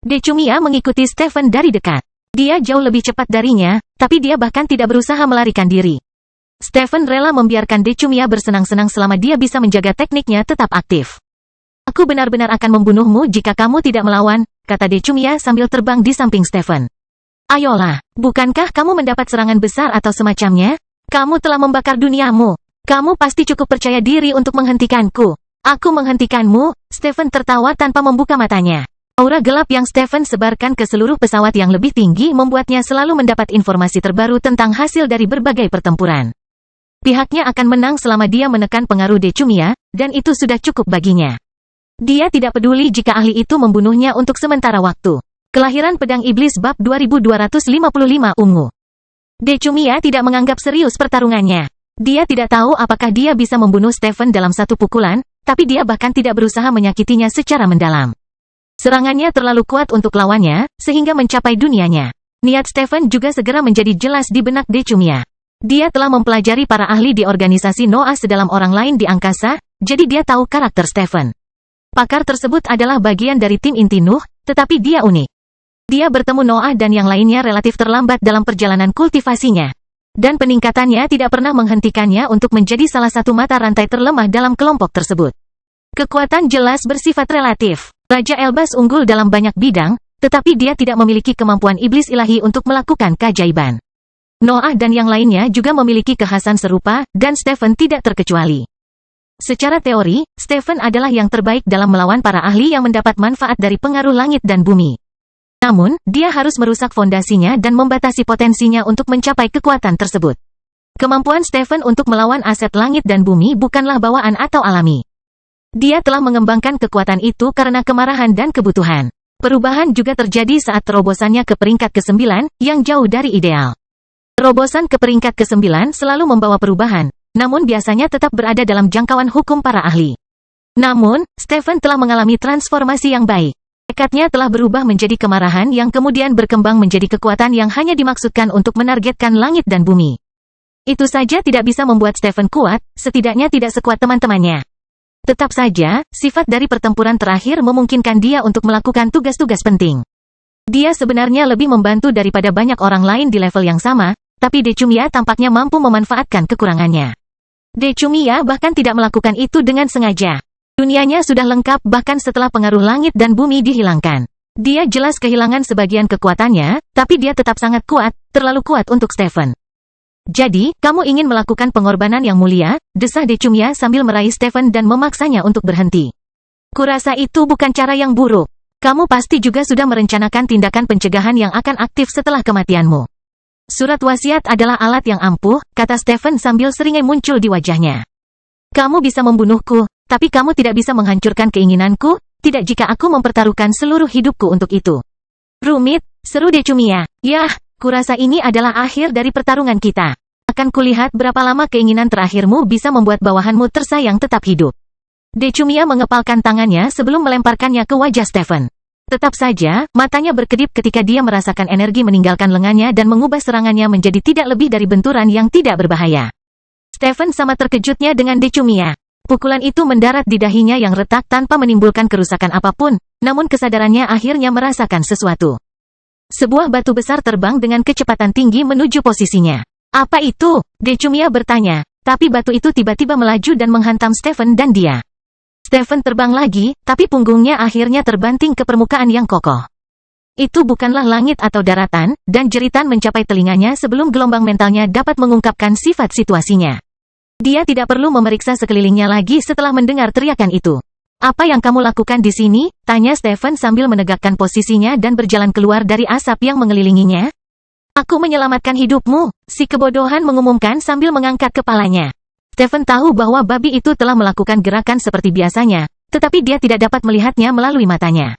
Decumia mengikuti Stephen dari dekat. Dia jauh lebih cepat darinya, tapi dia bahkan tidak berusaha melarikan diri. Stephen rela membiarkan Decumia bersenang-senang selama dia bisa menjaga tekniknya tetap aktif. Aku benar-benar akan membunuhmu jika kamu tidak melawan, kata Decumia sambil terbang di samping Stephen. Ayolah, bukankah kamu mendapat serangan besar atau semacamnya? Kamu telah membakar duniamu. Kamu pasti cukup percaya diri untuk menghentikanku. Aku menghentikanmu, Stephen tertawa tanpa membuka matanya. Aura gelap yang Stephen sebarkan ke seluruh pesawat yang lebih tinggi membuatnya selalu mendapat informasi terbaru tentang hasil dari berbagai pertempuran. Pihaknya akan menang selama dia menekan pengaruh Decumia, dan itu sudah cukup baginya. Dia tidak peduli jika ahli itu membunuhnya untuk sementara waktu. Kelahiran Pedang Iblis Bab 2255 Ungu. Decumia tidak menganggap serius pertarungannya. Dia tidak tahu apakah dia bisa membunuh Stephen dalam satu pukulan, tapi dia bahkan tidak berusaha menyakitinya secara mendalam. Serangannya terlalu kuat untuk lawannya, sehingga mencapai dunianya. Niat Stephen juga segera menjadi jelas di benak Decumiya. Dia telah mempelajari para ahli di organisasi Noah sedalam orang lain di angkasa, jadi dia tahu karakter Stephen. Pakar tersebut adalah bagian dari tim inti Nuh, tetapi dia unik. Dia bertemu Noah dan yang lainnya relatif terlambat dalam perjalanan kultivasinya. Dan peningkatannya tidak pernah menghentikannya untuk menjadi salah satu mata rantai terlemah dalam kelompok tersebut. Kekuatan jelas bersifat relatif. Raja Elbas unggul dalam banyak bidang, tetapi dia tidak memiliki kemampuan iblis ilahi untuk melakukan keajaiban. Noah dan yang lainnya juga memiliki kekhasan serupa, dan Stephen tidak terkecuali. Secara teori, Stephen adalah yang terbaik dalam melawan para ahli yang mendapat manfaat dari pengaruh langit dan bumi. Namun, dia harus merusak fondasinya dan membatasi potensinya untuk mencapai kekuatan tersebut. Kemampuan Stephen untuk melawan aset langit dan bumi bukanlah bawaan atau alami. Dia telah mengembangkan kekuatan itu karena kemarahan dan kebutuhan. Perubahan juga terjadi saat terobosannya ke peringkat ke-9, yang jauh dari ideal. Terobosan ke peringkat ke-9 selalu membawa perubahan, namun biasanya tetap berada dalam jangkauan hukum para ahli. Namun, Stephen telah mengalami transformasi yang baik. Tekadnya telah berubah menjadi kemarahan yang kemudian berkembang menjadi kekuatan yang hanya dimaksudkan untuk menargetkan langit dan bumi. Itu saja tidak bisa membuat Stephen kuat, setidaknya tidak sekuat teman-temannya. Tetap saja, sifat dari pertempuran terakhir memungkinkan dia untuk melakukan tugas-tugas penting. Dia sebenarnya lebih membantu daripada banyak orang lain di level yang sama, tapi Decumiya tampaknya mampu memanfaatkan kekurangannya. Decumiya bahkan tidak melakukan itu dengan sengaja. Dunianya sudah lengkap bahkan setelah pengaruh langit dan bumi dihilangkan. Dia jelas kehilangan sebagian kekuatannya, tapi dia tetap sangat kuat, terlalu kuat untuk Stephen. Jadi, kamu ingin melakukan pengorbanan yang mulia, desah Decumiya sambil meraih Stephen dan memaksanya untuk berhenti. Kurasa itu bukan cara yang buruk. Kamu pasti juga sudah merencanakan tindakan pencegahan yang akan aktif setelah kematianmu. Surat wasiat adalah alat yang ampuh, kata Stephen sambil seringai muncul di wajahnya. Kamu bisa membunuhku, tapi kamu tidak bisa menghancurkan keinginanku, tidak jika aku mempertaruhkan seluruh hidupku untuk itu. Rumit, seru Decumiya. Yah, kurasa ini adalah akhir dari pertarungan kita. Akan kulihat berapa lama keinginan terakhirmu bisa membuat bawahanmu tersayang tetap hidup. Decumiya mengepalkan tangannya sebelum melemparkannya ke wajah Stephen. Tetap saja, matanya berkedip ketika dia merasakan energi meninggalkan lengannya dan mengubah serangannya menjadi tidak lebih dari benturan yang tidak berbahaya. Stephen sama terkejutnya dengan Decumiya. Pukulan itu mendarat di dahinya yang retak tanpa menimbulkan kerusakan apapun, namun kesadarannya akhirnya merasakan sesuatu. Sebuah batu besar terbang dengan kecepatan tinggi menuju posisinya. Apa itu? Decumiya bertanya, tapi batu itu tiba-tiba melaju dan menghantam Stephen dan dia. Stephen terbang lagi, tapi punggungnya akhirnya terbanting ke permukaan yang kokoh. Itu bukanlah langit atau daratan, dan jeritan mencapai telinganya sebelum gelombang mentalnya dapat mengungkapkan sifat situasinya. Dia tidak perlu memeriksa sekelilingnya lagi setelah mendengar teriakan itu. Apa yang kamu lakukan di sini? Tanya Stephen sambil menegakkan posisinya dan berjalan keluar dari asap yang mengelilinginya. Aku menyelamatkan hidupmu, si kebodohan mengumumkan sambil mengangkat kepalanya. Stephen tahu bahwa babi itu telah melakukan gerakan seperti biasanya, tetapi dia tidak dapat melihatnya melalui matanya.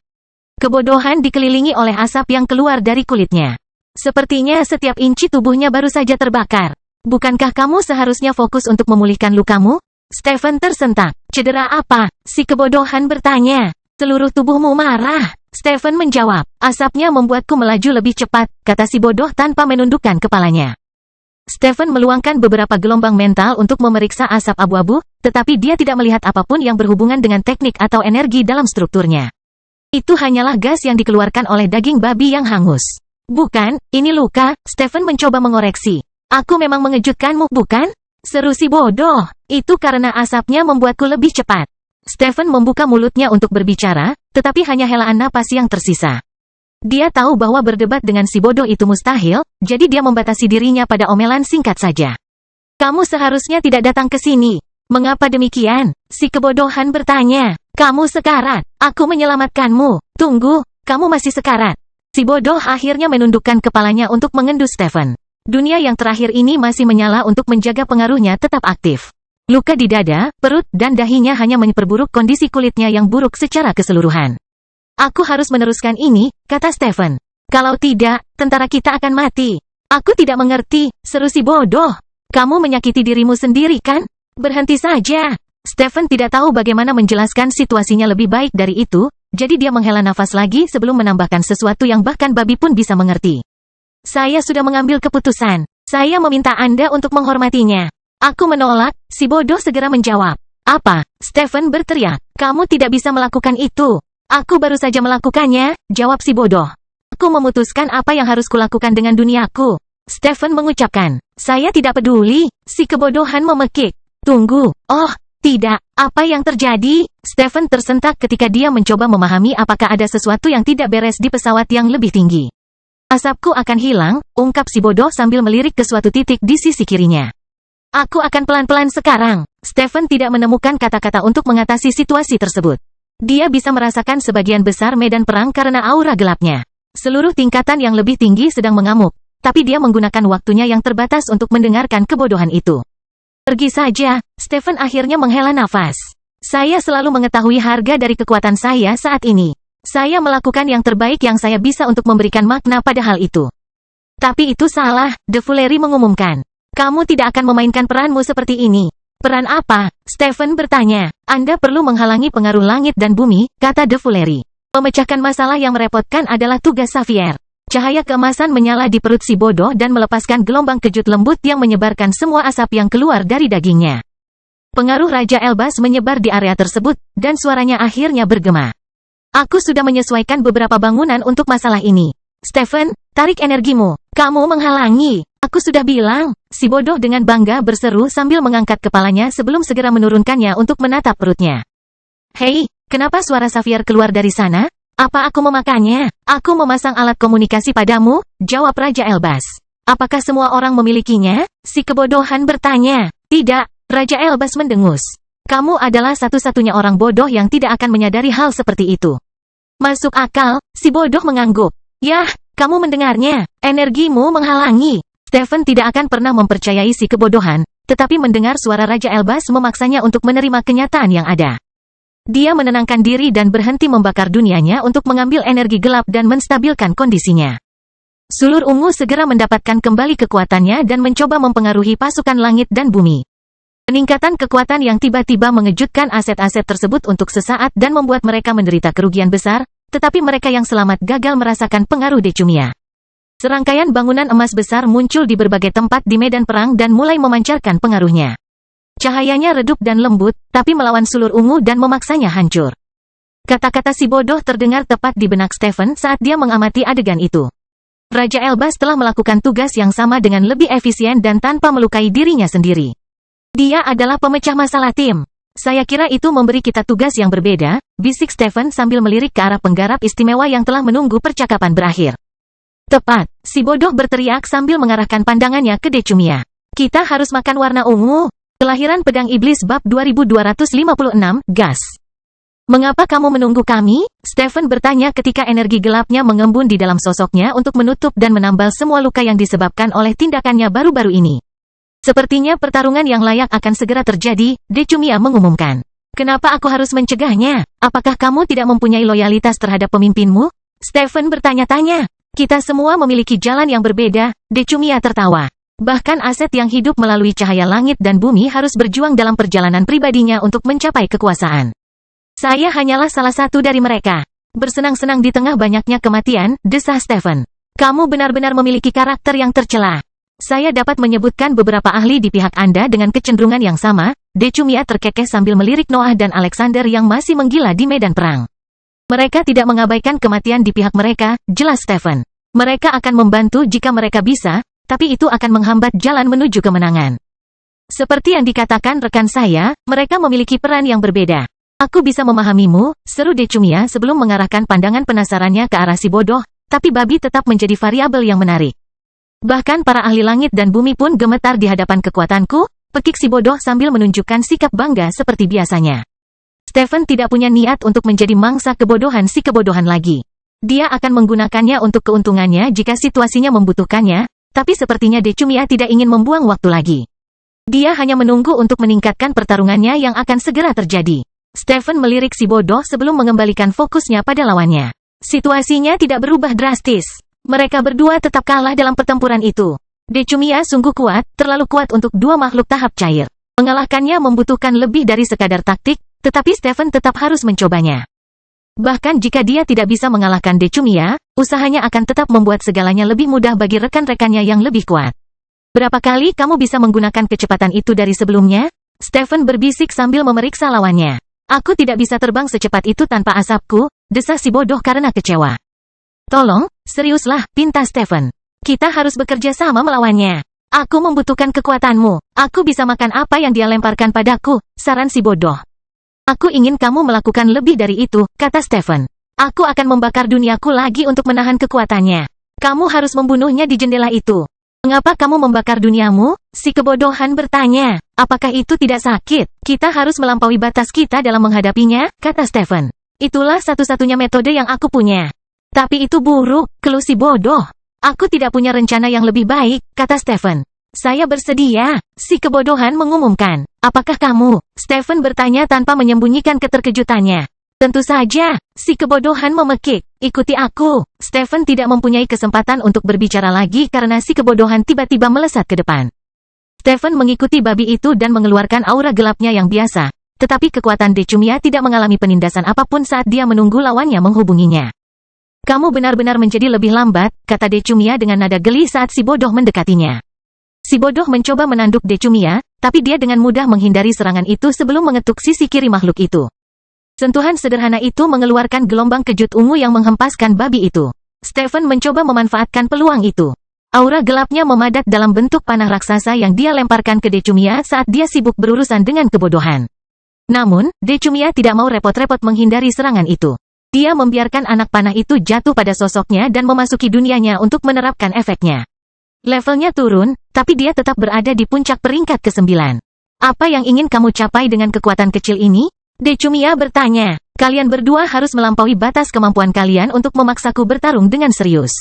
Kebodohan dikelilingi oleh asap yang keluar dari kulitnya. Sepertinya setiap inci tubuhnya baru saja terbakar. Bukankah kamu seharusnya fokus untuk memulihkan lukamu? Stephen tersentak. Cedera apa? Si kebodohan bertanya. Seluruh tubuhmu marah. Stephen menjawab. Asapnya membuatku melaju lebih cepat, kata si bodoh tanpa menundukkan kepalanya. Stephen meluangkan beberapa gelombang mental untuk memeriksa asap abu-abu, tetapi dia tidak melihat apapun yang berhubungan dengan teknik atau energi dalam strukturnya. Itu hanyalah gas yang dikeluarkan oleh daging babi yang hangus. Bukan, ini luka, Stephen mencoba mengoreksi. Aku memang mengejutkanmu, bukan? Seru si bodoh. Itu karena asapnya membuatku lebih cepat. Stephen membuka mulutnya untuk berbicara, tetapi hanya helaan napas yang tersisa. Dia tahu bahwa berdebat dengan si bodoh itu mustahil, jadi dia membatasi dirinya pada omelan singkat saja. Kamu seharusnya tidak datang ke sini. Mengapa demikian? Si kebodohan bertanya. Kamu sekarat. Aku menyelamatkanmu. Tunggu, kamu masih sekarat. Si bodoh akhirnya menundukkan kepalanya untuk mengendus Stephen. Dunia yang terakhir ini masih menyala untuk menjaga pengaruhnya tetap aktif. Luka di dada, perut, dan dahinya hanya memperburuk kondisi kulitnya yang buruk secara keseluruhan. Aku harus meneruskan ini, kata Stephen. Kalau tidak, tentara kita akan mati. Aku tidak mengerti, seru si bodoh. Kamu menyakiti dirimu sendiri kan? Berhenti saja. Stephen tidak tahu bagaimana menjelaskan situasinya lebih baik dari itu, jadi dia menghela nafas lagi sebelum menambahkan sesuatu yang bahkan babi pun bisa mengerti. Saya sudah mengambil keputusan. Saya meminta Anda untuk menghormatinya. Aku menolak, si bodoh segera menjawab. Apa? Stephen berteriak. Kamu tidak bisa melakukan itu. Aku baru saja melakukannya, jawab si bodoh. Aku memutuskan apa yang harus kulakukan dengan duniaku. Stephen mengucapkan. Saya tidak peduli, si kebodohan memekik. Tunggu, oh, tidak, apa yang terjadi? Stephen tersentak ketika dia mencoba memahami apakah ada sesuatu yang tidak beres di pesawat yang lebih tinggi. Asapku akan hilang, ungkap si bodoh sambil melirik ke suatu titik di sisi kirinya. Aku akan pelan-pelan sekarang. Stephen tidak menemukan kata-kata untuk mengatasi situasi tersebut. Dia bisa merasakan sebagian besar medan perang karena aura gelapnya. Seluruh tingkatan yang lebih tinggi sedang mengamuk, tapi dia menggunakan waktunya yang terbatas untuk mendengarkan kebodohan itu. Pergi saja, Stephen akhirnya menghela nafas. Saya selalu mengetahui harga dari kekuatan saya saat ini. Saya melakukan yang terbaik yang saya bisa untuk memberikan makna pada hal itu. Tapi itu salah, De Fuleri mengumumkan. Kamu tidak akan memainkan peranmu seperti ini. Peran apa? Stephen bertanya. Anda perlu menghalangi pengaruh langit dan bumi, kata De Fuleri. Memecahkan masalah yang merepotkan adalah tugas Xavier. Cahaya keemasan menyala di perut si bodoh dan melepaskan gelombang kejut lembut yang menyebarkan semua asap yang keluar dari dagingnya. Pengaruh Raja Elbas menyebar di area tersebut, dan suaranya akhirnya bergema. Aku sudah menyesuaikan beberapa bangunan untuk masalah ini. Stephen, tarik energimu. Kamu menghalangi. Aku sudah bilang, si bodoh dengan bangga berseru sambil mengangkat kepalanya sebelum segera menurunkannya untuk menatap perutnya. Hei, kenapa suara Xavier keluar dari sana? Apa aku memakannya? Aku memasang alat komunikasi padamu, jawab Raja Elbas. Apakah semua orang memilikinya? Si kebodohan bertanya. Tidak, Raja Elbas mendengus. Kamu adalah satu-satunya orang bodoh yang tidak akan menyadari hal seperti itu. Masuk akal, si bodoh mengangguk. Yah, kamu mendengarnya. Energimu menghalangi. Stephen tidak akan pernah mempercayai si kebodohan, tetapi mendengar suara Raja Elbas memaksanya untuk menerima kenyataan yang ada. Dia menenangkan diri dan berhenti membakar dunianya untuk mengambil energi gelap dan menstabilkan kondisinya. Sulur ungu segera mendapatkan kembali kekuatannya dan mencoba mempengaruhi pasukan langit dan bumi. Peningkatan kekuatan yang tiba-tiba mengejutkan aset-aset tersebut untuk sesaat dan membuat mereka menderita kerugian besar, tetapi mereka yang selamat gagal merasakan pengaruh Decumia. Serangkaian bangunan emas besar muncul di berbagai tempat di medan perang dan mulai memancarkan pengaruhnya. Cahayanya redup dan lembut, tapi melawan sulur ungu dan memaksanya hancur. Kata-kata si bodoh terdengar tepat di benak Stephen saat dia mengamati adegan itu. Raja Elbas telah melakukan tugas yang sama dengan lebih efisien dan tanpa melukai dirinya sendiri. Dia adalah pemecah masalah tim. Saya kira itu memberi kita tugas yang berbeda, bisik Stephen sambil melirik ke arah penggarap istimewa yang telah menunggu percakapan berakhir. Tepat, si bodoh berteriak sambil mengarahkan pandangannya ke Decumia. Kita harus makan warna ungu. Kelahiran Pedang Iblis bab 2256, gas. Mengapa kamu menunggu kami? Stephen bertanya ketika energi gelapnya mengembun di dalam sosoknya untuk menutup dan menambal semua luka yang disebabkan oleh tindakannya baru-baru ini. Sepertinya pertarungan yang layak akan segera terjadi, Decumia mengumumkan. Kenapa aku harus mencegahnya? Apakah kamu tidak mempunyai loyalitas terhadap pemimpinmu? Stephen bertanya-tanya. Kita semua memiliki jalan yang berbeda, Decumia tertawa. Bahkan aset yang hidup melalui cahaya langit dan bumi harus berjuang dalam perjalanan pribadinya untuk mencapai kekuasaan. Saya hanyalah salah satu dari mereka. Bersenang-senang di tengah banyaknya kematian, desah Stephen. Kamu benar-benar memiliki karakter yang tercela. Saya dapat menyebutkan beberapa ahli di pihak Anda dengan kecenderungan yang sama, Decumia terkekeh sambil melirik Noah dan Alexander yang masih menggila di medan perang. Mereka tidak mengabaikan kematian di pihak mereka, jelas Stephen. Mereka akan membantu jika mereka bisa, tapi itu akan menghambat jalan menuju kemenangan. Seperti yang dikatakan rekan saya, mereka memiliki peran yang berbeda. Aku bisa memahamimu, seru Decumia sebelum mengarahkan pandangan penasarannya ke arah si bodoh, tapi babi tetap menjadi variabel yang menarik. Bahkan para ahli langit dan bumi pun gemetar di hadapan kekuatanku, pekik si bodoh sambil menunjukkan sikap bangga seperti biasanya. Stephen tidak punya niat untuk menjadi mangsa kebodohan si kebodohan lagi. Dia akan menggunakannya untuk keuntungannya jika situasinya membutuhkannya, tapi sepertinya Decumia tidak ingin membuang waktu lagi. Dia hanya menunggu untuk meningkatkan pertarungannya yang akan segera terjadi. Stephen melirik si bodoh sebelum mengembalikan fokusnya pada lawannya. Situasinya tidak berubah drastis. Mereka berdua tetap kalah dalam pertempuran itu. Decumiya sungguh kuat, terlalu kuat untuk dua makhluk tahap cair. Mengalahkannya membutuhkan lebih dari sekadar taktik, tetapi Stephen tetap harus mencobanya. Bahkan jika dia tidak bisa mengalahkan Decumiya, usahanya akan tetap membuat segalanya lebih mudah bagi rekan-rekannya yang lebih kuat. Berapa kali kamu bisa menggunakan kecepatan itu dari sebelumnya? Stephen berbisik sambil memeriksa lawannya. Aku tidak bisa terbang secepat itu tanpa asapku, desah si bodoh karena kecewa. Tolong, seriuslah, pinta Stephen. Kita harus bekerja sama melawannya. Aku membutuhkan kekuatanmu. Aku bisa makan apa yang dia lemparkan padaku, saran si bodoh. Aku ingin kamu melakukan lebih dari itu, kata Stephen. Aku akan membakar duniaku lagi untuk menahan kekuatannya. Kamu harus membunuhnya di jendela itu. Mengapa kamu membakar duniamu? Si kebodohan bertanya. Apakah itu tidak sakit? Kita harus melampaui batas kita dalam menghadapinya, kata Stephen. Itulah satu-satunya metode yang aku punya. Tapi itu buruk, keluh si bodoh. Aku tidak punya rencana yang lebih baik, kata Stephen. Saya bersedia, si kebodohan mengumumkan. Apakah kamu? Stephen bertanya tanpa menyembunyikan keterkejutannya. Tentu saja, si kebodohan memekik. Ikuti aku. Stephen tidak mempunyai kesempatan untuk berbicara lagi karena si kebodohan tiba-tiba melesat ke depan. Stephen mengikuti babi itu dan mengeluarkan aura gelapnya yang biasa. Tetapi kekuatan Decumiya tidak mengalami penindasan apapun saat dia menunggu lawannya menghubunginya. Kamu benar-benar menjadi lebih lambat, kata Decumiya dengan nada geli saat si bodoh mendekatinya. Si bodoh mencoba menanduk Decumiya, tapi dia dengan mudah menghindari serangan itu sebelum mengetuk sisi kiri makhluk itu. Sentuhan sederhana itu mengeluarkan gelombang kejut ungu yang menghempaskan babi itu. Stephen mencoba memanfaatkan peluang itu. Aura gelapnya memadat dalam bentuk panah raksasa yang dia lemparkan ke Decumiya saat dia sibuk berurusan dengan kebodohan. Namun, Decumiya tidak mau repot-repot menghindari serangan itu. Dia membiarkan anak panah itu jatuh pada sosoknya dan memasuki dunianya untuk menerapkan efeknya. Levelnya turun, tapi dia tetap berada di puncak peringkat ke-9. Apa yang ingin kamu capai dengan kekuatan kecil ini? Decumiya bertanya. Kalian berdua harus melampaui batas kemampuan kalian untuk memaksaku bertarung dengan serius.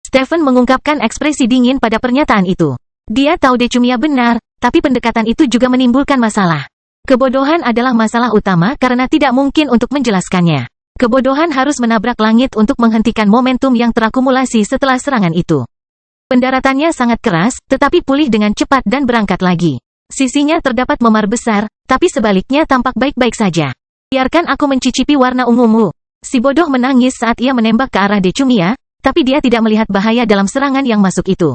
Stephen mengungkapkan ekspresi dingin pada pernyataan itu. Dia tahu Decumiya benar, tapi pendekatan itu juga menimbulkan masalah. Kebodohan adalah masalah utama karena tidak mungkin untuk menjelaskannya. Kebodohan harus menabrak langit untuk menghentikan momentum yang terakumulasi setelah serangan itu. Pendaratannya sangat keras, tetapi pulih dengan cepat dan berangkat lagi. Sisinya terdapat memar besar, tapi sebaliknya tampak baik-baik saja. Biarkan aku mencicipi warna ungumu. Si bodoh menangis saat ia menembak ke arah Decumiya, tapi dia tidak melihat bahaya dalam serangan yang masuk itu.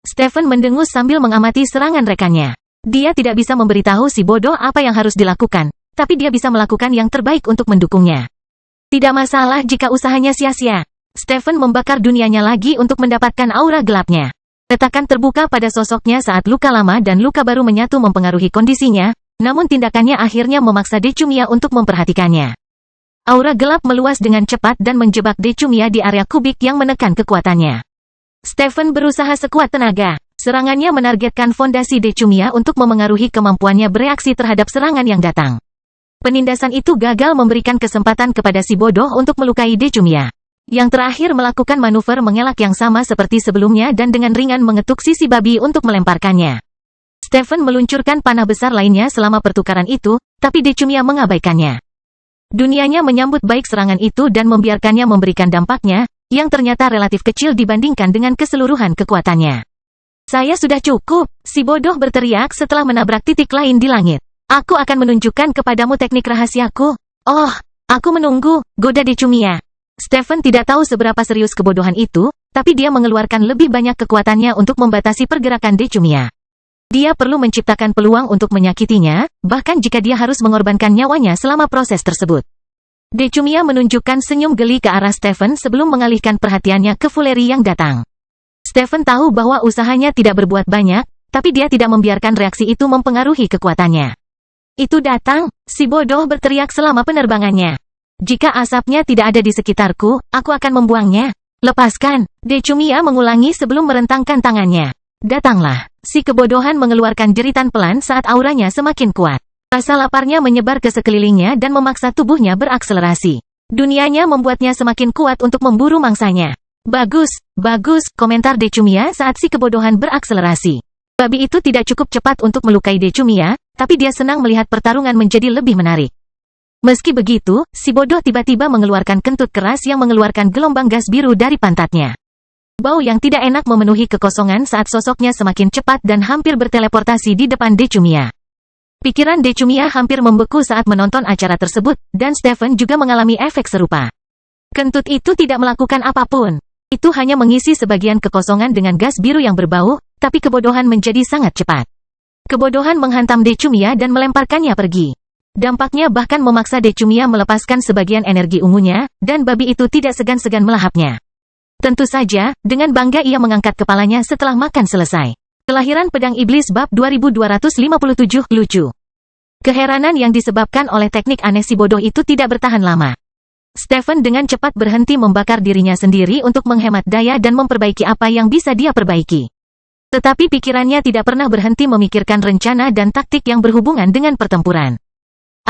Stephen mendengus sambil mengamati serangan rekannya. Dia tidak bisa memberitahu si bodoh apa yang harus dilakukan, tapi dia bisa melakukan yang terbaik untuk mendukungnya. Tidak masalah jika usahanya sia-sia. Stephen membakar dunianya lagi untuk mendapatkan aura gelapnya. Retakan terbuka pada sosoknya saat luka lama dan luka baru menyatu mempengaruhi kondisinya, namun tindakannya akhirnya memaksa Decumiya untuk memperhatikannya. Aura gelap meluas dengan cepat dan menjebak Decumiya di area kubik yang menekan kekuatannya. Stephen berusaha sekuat tenaga. Serangannya menargetkan fondasi Decumiya untuk memengaruhi kemampuannya bereaksi terhadap serangan yang datang. Penindasan itu gagal memberikan kesempatan kepada si bodoh untuk melukai Decumiya. Yang terakhir melakukan manuver mengelak yang sama seperti sebelumnya dan dengan ringan mengetuk sisi babi untuk melemparkannya. Stephen meluncurkan panah besar lainnya selama pertukaran itu, tapi Decumiya mengabaikannya. Dunianya menyambut baik serangan itu dan membiarkannya memberikan dampaknya, yang ternyata relatif kecil dibandingkan dengan keseluruhan kekuatannya. Saya sudah cukup, si bodoh berteriak setelah menabrak titik lain di langit. Aku akan menunjukkan kepadamu teknik rahasiaku. Oh, aku menunggu, goda Decumiya. Stephen tidak tahu seberapa serius kebodohan itu, tapi dia mengeluarkan lebih banyak kekuatannya untuk membatasi pergerakan Decumiya. Dia perlu menciptakan peluang untuk menyakitinya, bahkan jika dia harus mengorbankan nyawanya selama proses tersebut. Decumiya menunjukkan senyum geli ke arah Stephen sebelum mengalihkan perhatiannya ke Fuleri yang datang. Stephen tahu bahwa usahanya tidak berbuat banyak, tapi dia tidak membiarkan reaksi itu mempengaruhi kekuatannya. Itu datang, si bodoh berteriak selama penerbangannya. Jika asapnya tidak ada di sekitarku, aku akan membuangnya. Lepaskan, Decumiya mengulangi sebelum merentangkan tangannya. Datanglah, si kebodohan mengeluarkan jeritan pelan saat auranya semakin kuat. Rasa laparnya menyebar ke sekelilingnya dan memaksa tubuhnya berakselerasi. Dunianya membuatnya semakin kuat untuk memburu mangsanya. Bagus, bagus, komentar Decumiya saat si kebodohan berakselerasi. Babi itu tidak cukup cepat untuk melukai Decumiya, tapi dia senang melihat pertarungan menjadi lebih menarik. Meski begitu, si bodoh tiba-tiba mengeluarkan kentut keras yang mengeluarkan gelombang gas biru dari pantatnya. Bau yang tidak enak memenuhi kekosongan saat sosoknya semakin cepat dan hampir berteleportasi di depan Decumia. Pikiran Decumia hampir membeku saat menonton acara tersebut, dan Stephen juga mengalami efek serupa. Kentut itu tidak melakukan apapun. Itu hanya mengisi sebagian kekosongan dengan gas biru yang berbau, tapi kebodohan menjadi sangat cepat. Kebodohan menghantam Decumia dan melemparkannya pergi. Dampaknya bahkan memaksa Decumia melepaskan sebagian energi ungunya, dan babi itu tidak segan-segan melahapnya. Tentu saja, dengan bangga ia mengangkat kepalanya setelah makan selesai. Kelahiran Pedang Iblis Bab 2257 lucu. Keheranan yang disebabkan oleh teknik aneh si bodoh itu tidak bertahan lama. Stephen dengan cepat berhenti membakar dirinya sendiri untuk menghemat daya dan memperbaiki apa yang bisa dia perbaiki. Tetapi pikirannya tidak pernah berhenti memikirkan rencana dan taktik yang berhubungan dengan pertempuran.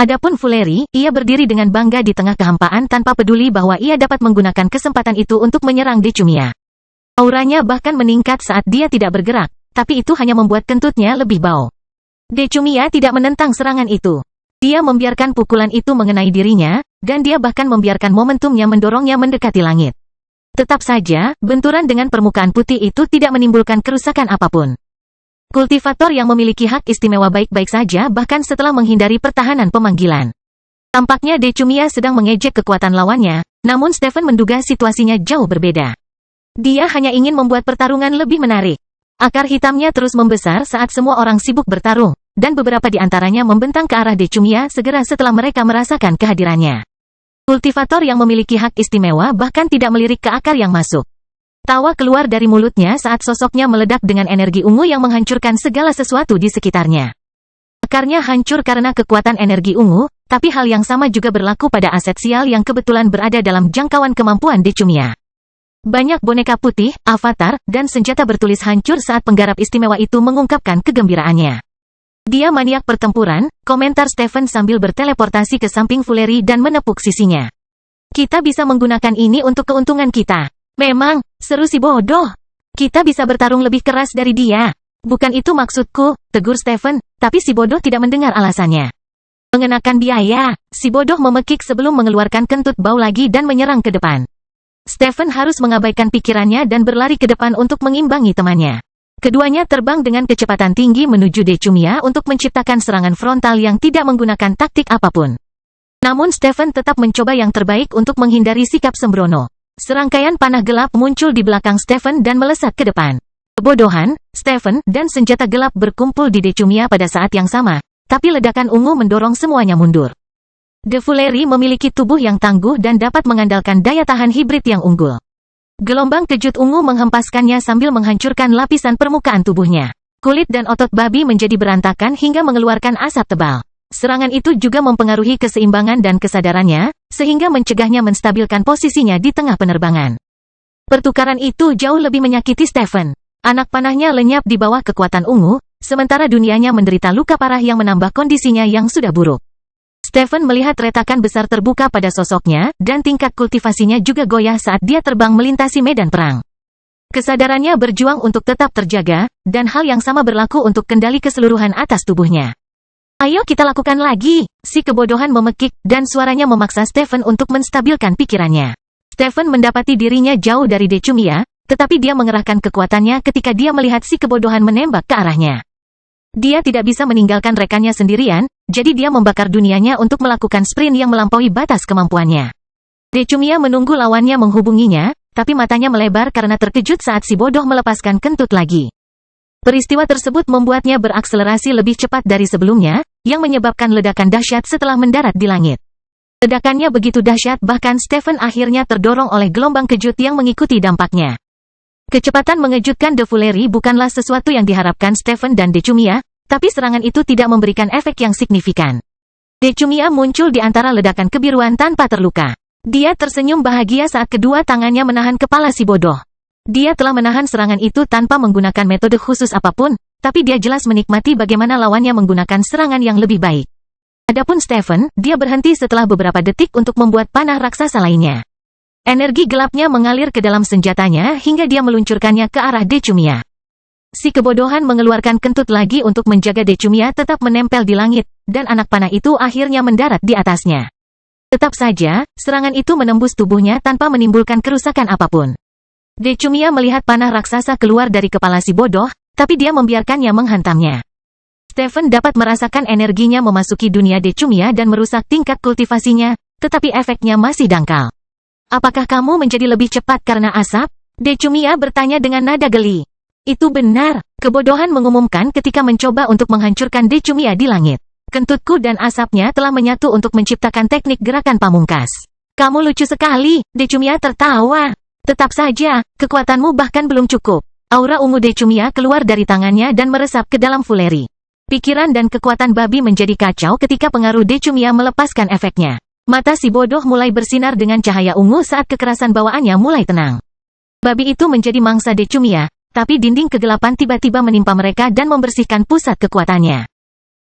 Adapun Fuleri, ia berdiri dengan bangga di tengah kehampaan tanpa peduli bahwa ia dapat menggunakan kesempatan itu untuk menyerang Decumia. Auranya bahkan meningkat saat dia tidak bergerak, tapi itu hanya membuat kentutnya lebih bau. Decumia tidak menentang serangan itu. Dia membiarkan pukulan itu mengenai dirinya, dan dia bahkan membiarkan momentumnya mendorongnya mendekati langit. Tetap saja, benturan dengan permukaan putih itu tidak menimbulkan kerusakan apapun. Kultivator yang memiliki hak istimewa baik-baik saja bahkan setelah menghindari pertahanan pemanggilan. Tampaknya Decumia sedang mengejek kekuatan lawannya, namun Stephen menduga situasinya jauh berbeda. Dia hanya ingin membuat pertarungan lebih menarik. Akar hitamnya terus membesar saat semua orang sibuk bertarung, dan beberapa di antaranya membentang ke arah Decumia segera setelah mereka merasakan kehadirannya. Kultivator yang memiliki hak istimewa bahkan tidak melirik ke akar yang masuk. Tawa keluar dari mulutnya saat sosoknya meledak dengan energi ungu yang menghancurkan segala sesuatu di sekitarnya. Akarnya hancur karena kekuatan energi ungu, tapi hal yang sama juga berlaku pada aset sial yang kebetulan berada dalam jangkauan kemampuan Decumia. Banyak boneka putih, avatar, dan senjata bertulis hancur saat penggarap istimewa itu mengungkapkan kegembiraannya. Dia maniak pertempuran, komentar Stephen sambil berteleportasi ke samping Fuleri dan menepuk sisinya. Kita bisa menggunakan ini untuk keuntungan kita. Memang, seru si bodoh. Kita bisa bertarung lebih keras dari dia. Bukan itu maksudku, tegur Stephen, tapi si bodoh tidak mendengar alasannya. Mengenakan biaya, si bodoh memekik sebelum mengeluarkan kentut bau lagi dan menyerang ke depan. Stephen harus mengabaikan pikirannya dan berlari ke depan untuk mengimbangi temannya. Keduanya terbang dengan kecepatan tinggi menuju Decumia untuk menciptakan serangan frontal yang tidak menggunakan taktik apapun. Namun Stephen tetap mencoba yang terbaik untuk menghindari sikap sembrono. Serangkaian panah gelap muncul di belakang Stephen dan melesat ke depan. Kebodohan, Stephen, dan senjata gelap berkumpul di Decumia pada saat yang sama, tapi ledakan ungu mendorong semuanya mundur. The Fuleri memiliki tubuh yang tangguh dan dapat mengandalkan daya tahan hibrid yang unggul. Gelombang kejut ungu menghempaskannya sambil menghancurkan lapisan permukaan tubuhnya. Kulit dan otot babi menjadi berantakan hingga mengeluarkan asap tebal. Serangan itu juga mempengaruhi keseimbangan dan kesadarannya, sehingga mencegahnya menstabilkan posisinya di tengah penerbangan. Pertukaran itu jauh lebih menyakiti Stephen. Anak panahnya lenyap di bawah kekuatan ungu, sementara dunianya menderita luka parah yang menambah kondisinya yang sudah buruk. Stephen melihat retakan besar terbuka pada sosoknya, dan tingkat kultivasinya juga goyah saat dia terbang melintasi medan perang. Kesadarannya berjuang untuk tetap terjaga, dan hal yang sama berlaku untuk kendali keseluruhan atas tubuhnya. Ayo kita lakukan lagi, si kebodohan memekik, dan suaranya memaksa Stephen untuk menstabilkan pikirannya. Stephen mendapati dirinya jauh dari Decumia, tetapi dia mengerahkan kekuatannya ketika dia melihat si kebodohan menembak ke arahnya. Dia tidak bisa meninggalkan rekannya sendirian, jadi dia membakar dunianya untuk melakukan sprint yang melampaui batas kemampuannya. Decumia menunggu lawannya menghubunginya, tapi matanya melebar karena terkejut saat si bodoh melepaskan kentut lagi. Peristiwa tersebut membuatnya berakselerasi lebih cepat dari sebelumnya, yang menyebabkan ledakan dahsyat setelah mendarat di langit. Ledakannya begitu dahsyat bahkan Stephen akhirnya terdorong oleh gelombang kejut yang mengikuti dampaknya. Kecepatan mengejutkan The Fuleri bukanlah sesuatu yang diharapkan Stephen dan Decumia, tapi serangan itu tidak memberikan efek yang signifikan. Decumia muncul di antara ledakan kebiruan tanpa terluka. Dia tersenyum bahagia saat kedua tangannya menahan kepala si bodoh. Dia telah menahan serangan itu tanpa menggunakan metode khusus apapun, tapi dia jelas menikmati bagaimana lawannya menggunakan serangan yang lebih baik. Adapun Stephen, dia berhenti setelah beberapa detik untuk membuat panah raksasa lainnya. Energi gelapnya mengalir ke dalam senjatanya hingga dia meluncurkannya ke arah Decumia. Si kebodohan mengeluarkan kentut lagi untuk menjaga Decumia tetap menempel di langit, dan anak panah itu akhirnya mendarat di atasnya. Tetap saja, serangan itu menembus tubuhnya tanpa menimbulkan kerusakan apapun. Decumia melihat panah raksasa keluar dari kepala si bodoh, tapi dia membiarkannya menghantamnya. Stephen dapat merasakan energinya memasuki dunia Decumia dan merusak tingkat kultivasinya, tetapi efeknya masih dangkal. Apakah kamu menjadi lebih cepat karena asap? Decumia bertanya dengan nada geli. Itu benar, kebodohan mengumumkan ketika mencoba untuk menghancurkan Decumia di langit. Kentutku dan asapnya telah menyatu untuk menciptakan teknik gerakan pamungkas. Kamu lucu sekali, Decumia tertawa. Tetap saja, kekuatanmu bahkan belum cukup. Aura ungu Decumia keluar dari tangannya dan meresap ke dalam Fuleri. Pikiran dan kekuatan babi menjadi kacau ketika pengaruh Decumia melepaskan efeknya. Mata si bodoh mulai bersinar dengan cahaya ungu saat kekerasan bawaannya mulai tenang. Babi itu menjadi mangsa Decumia, tapi dinding kegelapan tiba-tiba menimpa mereka dan membersihkan pusat kekuatannya.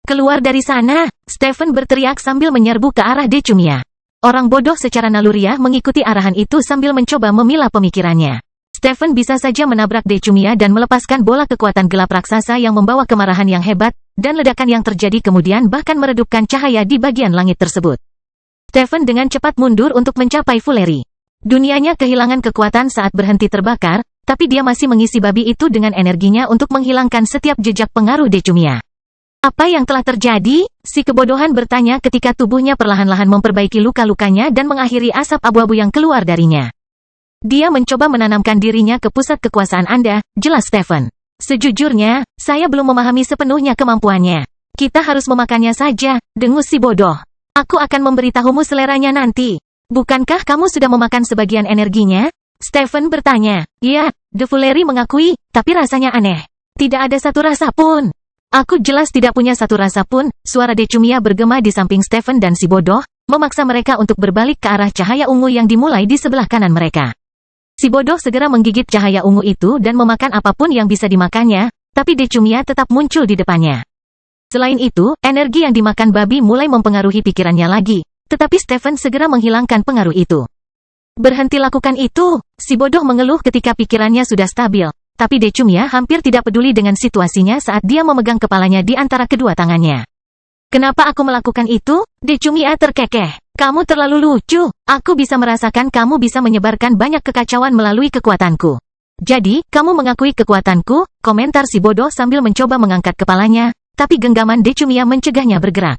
Keluar dari sana, Stephen berteriak sambil menyerbu ke arah Decumia. Orang bodoh secara naluriah mengikuti arahan itu sambil mencoba memilah pemikirannya. Stephen bisa saja menabrak Decumia dan melepaskan bola kekuatan gelap raksasa yang membawa kemarahan yang hebat, dan ledakan yang terjadi kemudian bahkan meredupkan cahaya di bagian langit tersebut. Stephen dengan cepat mundur untuk mencapai Fuleri. Dunianya kehilangan kekuatan saat berhenti terbakar, tapi dia masih mengisi babi itu dengan energinya untuk menghilangkan setiap jejak pengaruh Decumia. Apa yang telah terjadi? Si kebodohan bertanya ketika tubuhnya perlahan-lahan memperbaiki luka-lukanya dan mengakhiri asap abu-abu yang keluar darinya. Dia mencoba menanamkan dirinya ke pusat kekuasaan Anda, jelas Stephen. Sejujurnya, saya belum memahami sepenuhnya kemampuannya. Kita harus memakannya saja, dengus si bodoh. Aku akan memberitahumu seleranya nanti. Bukankah kamu sudah memakan sebagian energinya? Stephen bertanya. Ya, The Fuleri mengakui, tapi rasanya aneh. Tidak ada satu rasa pun. Aku jelas tidak punya satu rasa pun, suara Decumia bergema di samping Stephen dan si bodoh, memaksa mereka untuk berbalik ke arah cahaya ungu yang dimulai di sebelah kanan mereka. Si bodoh segera menggigit cahaya ungu itu dan memakan apapun yang bisa dimakannya, tapi Decumia tetap muncul di depannya. Selain itu, energi yang dimakan babi mulai mempengaruhi pikirannya lagi, tetapi Stephen segera menghilangkan pengaruh itu. Berhenti lakukan itu, si bodoh mengeluh ketika pikirannya sudah stabil, tapi Decumia hampir tidak peduli dengan situasinya saat dia memegang kepalanya di antara kedua tangannya. Kenapa aku melakukan itu? Decumia terkekeh. Kamu terlalu lucu. Aku bisa merasakan kamu bisa menyebarkan banyak kekacauan melalui kekuatanku. Jadi, kamu mengakui kekuatanku, komentar si bodoh sambil mencoba mengangkat kepalanya, tapi genggaman Decumia mencegahnya bergerak.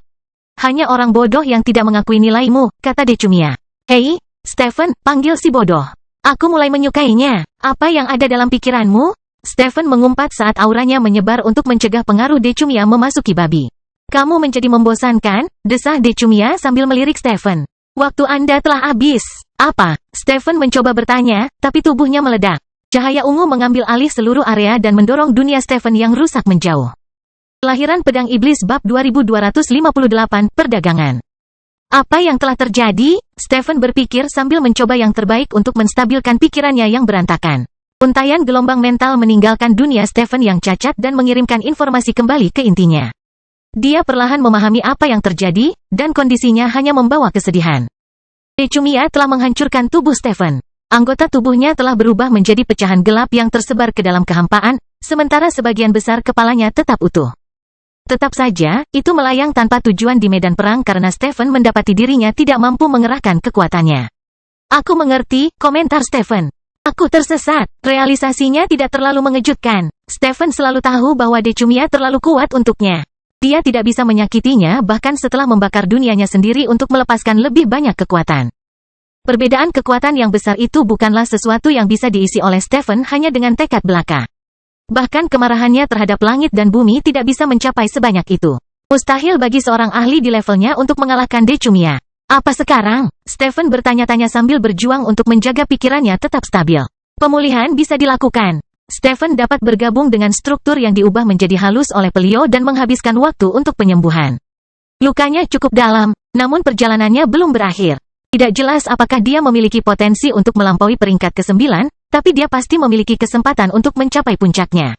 Hanya orang bodoh yang tidak mengakui nilaimu, kata Decumia. Hei, Stephen, panggil si bodoh. Aku mulai menyukainya. Apa yang ada dalam pikiranmu? Stephen mengumpat saat auranya menyebar untuk mencegah pengaruh Decumia memasuki babi. Kamu menjadi membosankan, desah Decumia sambil melirik Stephen. Waktu Anda telah habis. Apa? Stephen mencoba bertanya, tapi tubuhnya meledak. Cahaya ungu mengambil alih seluruh area dan mendorong dunia Stephen yang rusak menjauh. Kelahiran Pedang Iblis Bab 2258, Perdagangan. Apa yang telah terjadi? Stephen berpikir sambil mencoba yang terbaik untuk menstabilkan pikirannya yang berantakan. Untaian gelombang mental meninggalkan dunia Stephen yang cacat dan mengirimkan informasi kembali ke intinya. Dia perlahan memahami apa yang terjadi, dan kondisinya hanya membawa kesedihan. Decumia telah menghancurkan tubuh Stephen. Anggota tubuhnya telah berubah menjadi pecahan gelap yang tersebar ke dalam kehampaan, sementara sebagian besar kepalanya tetap utuh. Tetap saja, itu melayang tanpa tujuan di medan perang karena Stephen mendapati dirinya tidak mampu mengerahkan kekuatannya. Aku mengerti, komentar Stephen. Aku tersesat. Realisasinya tidak terlalu mengejutkan. Stephen selalu tahu bahwa Decumia terlalu kuat untuknya. Dia tidak bisa menyakitinya bahkan setelah membakar dunianya sendiri untuk melepaskan lebih banyak kekuatan. Perbedaan kekuatan yang besar itu bukanlah sesuatu yang bisa diisi oleh Stephen hanya dengan tekad belaka. Bahkan kemarahannya terhadap langit dan bumi tidak bisa mencapai sebanyak itu. Mustahil bagi seorang ahli di levelnya untuk mengalahkan Decumia. Apa sekarang? Stephen bertanya-tanya sambil berjuang untuk menjaga pikirannya tetap stabil. Pemulihan bisa dilakukan. Stephen dapat bergabung dengan struktur yang diubah menjadi halus oleh Pelio dan menghabiskan waktu untuk penyembuhan. Lukanya cukup dalam, namun perjalanannya belum berakhir. Tidak jelas apakah dia memiliki potensi untuk melampaui peringkat ke-9, tapi dia pasti memiliki kesempatan untuk mencapai puncaknya.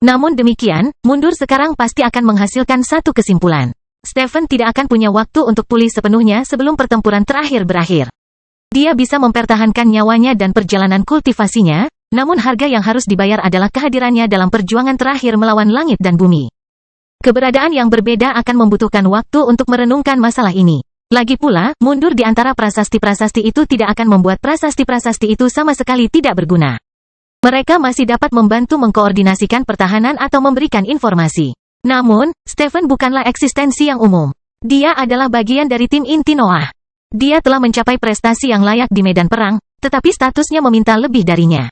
Namun demikian, mundur sekarang pasti akan menghasilkan satu kesimpulan. Stephen tidak akan punya waktu untuk pulih sepenuhnya sebelum pertempuran terakhir berakhir. Dia bisa mempertahankan nyawanya dan perjalanan kultivasinya, namun harga yang harus dibayar adalah kehadirannya dalam perjuangan terakhir melawan langit dan bumi. Keberadaan yang berbeda akan membutuhkan waktu untuk merenungkan masalah ini. Lagi pula, mundur di antara prasasti-prasasti itu tidak akan membuat prasasti-prasasti itu sama sekali tidak berguna. Mereka masih dapat membantu mengkoordinasikan pertahanan atau memberikan informasi. Namun, Stephen bukanlah eksistensi yang umum. Dia adalah bagian dari tim inti Noah. Dia telah mencapai prestasi yang layak di medan perang, tetapi statusnya meminta lebih darinya.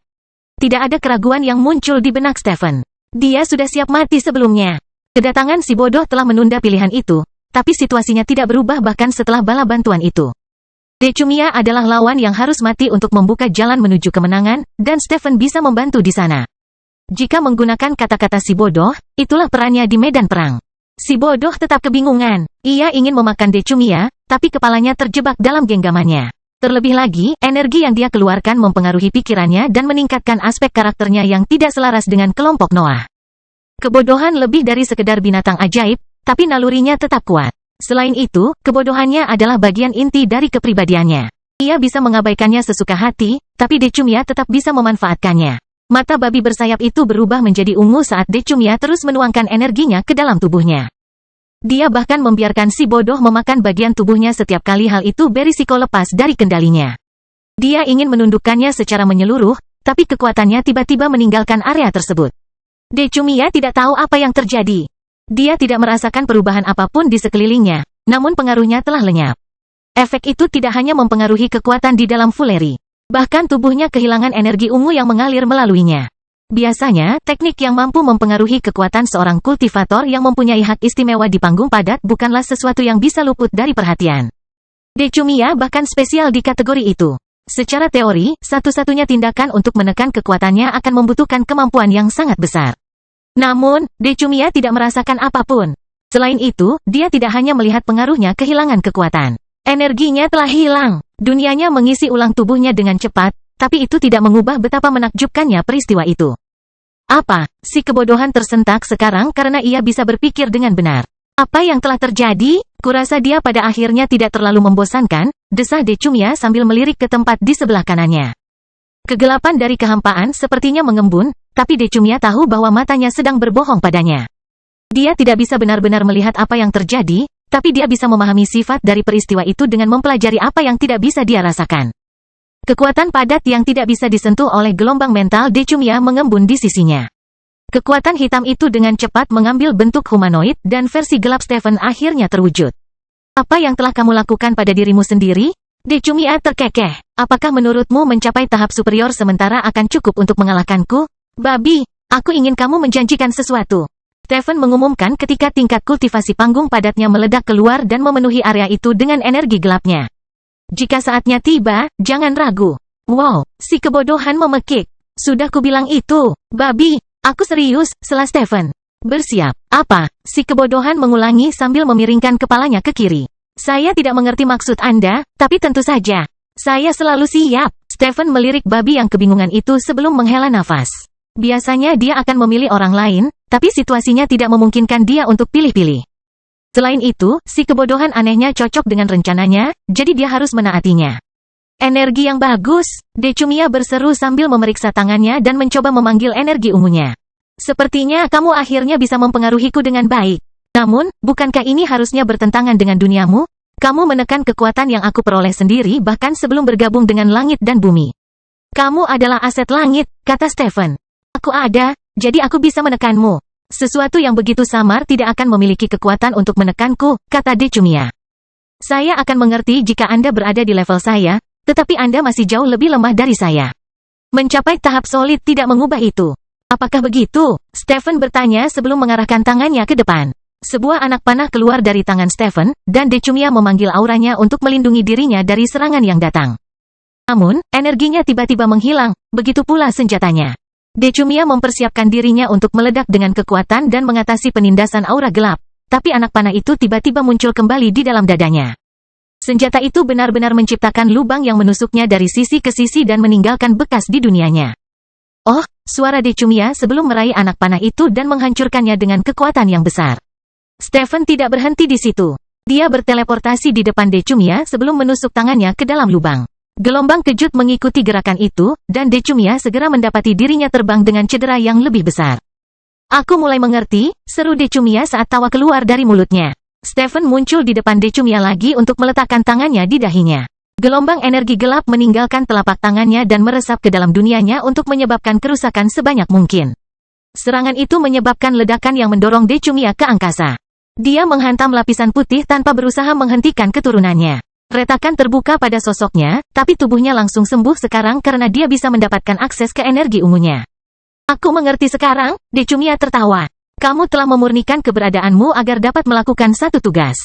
Tidak ada keraguan yang muncul di benak Stephen. Dia sudah siap mati sebelumnya. Kedatangan si bodoh telah menunda pilihan itu, tapi situasinya tidak berubah bahkan setelah bala bantuan itu. Decumia adalah lawan yang harus mati untuk membuka jalan menuju kemenangan, dan Stephen bisa membantu di sana. Jika menggunakan kata-kata si bodoh, itulah perannya di medan perang. Si bodoh tetap kebingungan. Ia ingin memakan Decumia, tapi kepalanya terjebak dalam genggamannya. Terlebih lagi, energi yang dia keluarkan mempengaruhi pikirannya dan meningkatkan aspek karakternya yang tidak selaras dengan kelompok Noah. Kebodohan lebih dari sekedar binatang ajaib, tapi nalurinya tetap kuat. Selain itu, kebodohannya adalah bagian inti dari kepribadiannya. Ia bisa mengabaikannya sesuka hati, tapi Decumia tetap bisa memanfaatkannya. Mata babi bersayap itu berubah menjadi ungu saat Decumia terus menuangkan energinya ke dalam tubuhnya. Dia bahkan membiarkan si bodoh memakan bagian tubuhnya setiap kali hal itu berisiko lepas dari kendalinya. Dia ingin menundukkannya secara menyeluruh, tapi kekuatannya tiba-tiba meninggalkan area tersebut. Decumia tidak tahu apa yang terjadi. Dia tidak merasakan perubahan apapun di sekelilingnya, namun pengaruhnya telah lenyap. Efek itu tidak hanya mempengaruhi kekuatan di dalam Fuleri. Bahkan tubuhnya kehilangan energi ungu yang mengalir melaluinya. Biasanya, teknik yang mampu mempengaruhi kekuatan seorang kultivator yang mempunyai hak istimewa di panggung padat bukanlah sesuatu yang bisa luput dari perhatian. Decumia bahkan spesial di kategori itu. Secara teori, satu-satunya tindakan untuk menekan kekuatannya akan membutuhkan kemampuan yang sangat besar. Namun, Decumia tidak merasakan apapun. Selain itu, dia tidak hanya melihat pengaruhnya kehilangan kekuatan. Energinya telah hilang. Dunianya mengisi ulang tubuhnya dengan cepat, tapi itu tidak mengubah betapa menakjubkannya peristiwa itu. Apa? Si kebodohan tersentak sekarang karena ia bisa berpikir dengan benar. Apa yang telah terjadi? Kurasa dia pada akhirnya tidak terlalu membosankan, desah Decumia sambil melirik ke tempat di sebelah kanannya. Kegelapan dari kehampaan sepertinya mengembun, tapi Decumia tahu bahwa matanya sedang berbohong padanya. Dia tidak bisa benar-benar melihat apa yang terjadi, tapi dia bisa memahami sifat dari peristiwa itu dengan mempelajari apa yang tidak bisa dia rasakan. Kekuatan padat yang tidak bisa disentuh oleh gelombang mental Decumia mengembun di sisinya. Kekuatan hitam itu dengan cepat mengambil bentuk humanoid dan versi gelap Stephen akhirnya terwujud. Apa yang telah kamu lakukan pada dirimu sendiri? Decumia terkekeh. Apakah menurutmu mencapai tahap superior sementara akan cukup untuk mengalahkanku? Babi, aku ingin kamu menjanjikan sesuatu. Stephen mengumumkan ketika tingkat kultivasi panggung padatnya meledak keluar dan memenuhi area itu dengan energi gelapnya. Jika saatnya tiba, jangan ragu. Wow, si kebodohan memekik. Sudah kubilang itu, babi. Aku serius, sela Stephen. Bersiap. Apa? Si kebodohan mengulangi sambil memiringkan kepalanya ke kiri. Saya tidak mengerti maksud Anda, tapi tentu saja. Saya selalu siap. Stephen melirik babi yang kebingungan itu sebelum menghela nafas. Biasanya dia akan memilih orang lain, tapi situasinya tidak memungkinkan dia untuk pilih-pilih. Selain itu, si kebodohan anehnya cocok dengan rencananya, jadi dia harus menaatinya. Energi yang bagus, Decumia berseru sambil memeriksa tangannya dan mencoba memanggil energi ungunya. Sepertinya kamu akhirnya bisa mempengaruhiku dengan baik. Namun, bukankah ini harusnya bertentangan dengan duniamu? Kamu menekan kekuatan yang aku peroleh sendiri bahkan sebelum bergabung dengan langit dan bumi. Kamu adalah aset langit, kata Stephen. Aku ada, jadi aku bisa menekanmu. Sesuatu yang begitu samar tidak akan memiliki kekuatan untuk menekanku, kata Decumia. Saya akan mengerti jika Anda berada di level saya, tetapi Anda masih jauh lebih lemah dari saya. Mencapai tahap solid tidak mengubah itu. Apakah begitu? Stephen bertanya sebelum mengarahkan tangannya ke depan. Sebuah anak panah keluar dari tangan Stephen, dan Decumia memanggil auranya untuk melindungi dirinya dari serangan yang datang. Namun, energinya tiba-tiba menghilang, begitu pula senjatanya. Decumia mempersiapkan dirinya untuk meledak dengan kekuatan dan mengatasi penindasan aura gelap, tapi anak panah itu tiba-tiba muncul kembali di dalam dadanya. Senjata itu benar-benar menciptakan lubang yang menusuknya dari sisi ke sisi dan meninggalkan bekas di dunianya. Oh, suara Decumia sebelum meraih anak panah itu dan menghancurkannya dengan kekuatan yang besar. Stephen tidak berhenti di situ. Dia berteleportasi di depan Decumia sebelum menusuk tangannya ke dalam lubang. Gelombang kejut mengikuti gerakan itu, dan Decumia segera mendapati dirinya terbang dengan cedera yang lebih besar. Aku mulai mengerti, seru Decumia saat tawa keluar dari mulutnya. Stephen muncul di depan Decumia lagi untuk meletakkan tangannya di dahinya. Gelombang energi gelap meninggalkan telapak tangannya dan meresap ke dalam dunianya untuk menyebabkan kerusakan sebanyak mungkin. Serangan itu menyebabkan ledakan yang mendorong Decunia ke angkasa. Dia menghantam lapisan putih tanpa berusaha menghentikan keturunannya. Retakan terbuka pada sosoknya, tapi tubuhnya langsung sembuh sekarang karena dia bisa mendapatkan akses ke energi ungunya. Aku mengerti sekarang, Decunia tertawa. Kamu telah memurnikan keberadaanmu agar dapat melakukan satu tugas.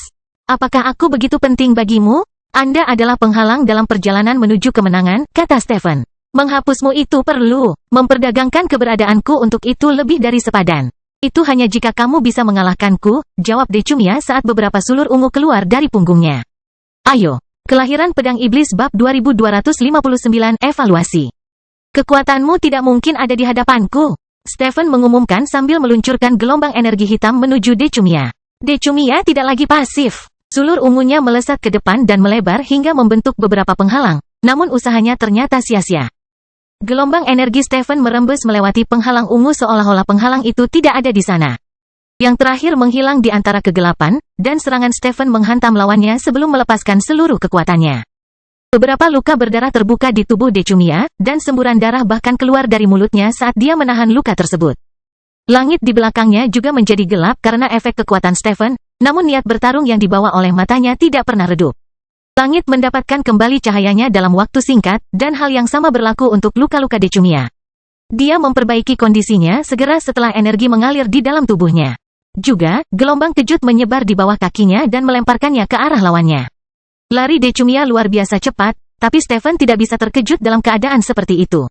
Apakah aku begitu penting bagimu? Anda adalah penghalang dalam perjalanan menuju kemenangan, kata Stephen. Menghapusmu itu perlu. Memperdagangkan keberadaanku untuk itu lebih dari sepadan. Itu hanya jika kamu bisa mengalahkanku, jawab Decunia saat beberapa sulur ungu keluar dari punggungnya. Ayo. Kelahiran Pedang Iblis Bab 2259 Evaluasi. Kekuatanmu tidak mungkin ada di hadapanku. Stephen mengumumkan sambil meluncurkan gelombang energi hitam menuju Decunia. Decunia tidak lagi pasif. Sulur ungunya melesat ke depan dan melebar hingga membentuk beberapa penghalang, namun usahanya ternyata sia-sia. Gelombang energi Stephen merembes melewati penghalang ungu seolah-olah penghalang itu tidak ada di sana. Yang terakhir menghilang di antara kegelapan, dan serangan Stephen menghantam lawannya sebelum melepaskan seluruh kekuatannya. Beberapa luka berdarah terbuka di tubuh Decunia, dan semburan darah bahkan keluar dari mulutnya saat dia menahan luka tersebut. Langit di belakangnya juga menjadi gelap karena efek kekuatan Stephen, namun niat bertarung yang dibawa oleh matanya tidak pernah redup. Langit mendapatkan kembali cahayanya dalam waktu singkat, dan hal yang sama berlaku untuk luka-luka Decunia. Dia memperbaiki kondisinya segera setelah energi mengalir di dalam tubuhnya. Juga, gelombang kejut menyebar di bawah kakinya dan melemparkannya ke arah lawannya. Lari Decunia luar biasa cepat, tapi Stephen tidak bisa terkejut dalam keadaan seperti itu.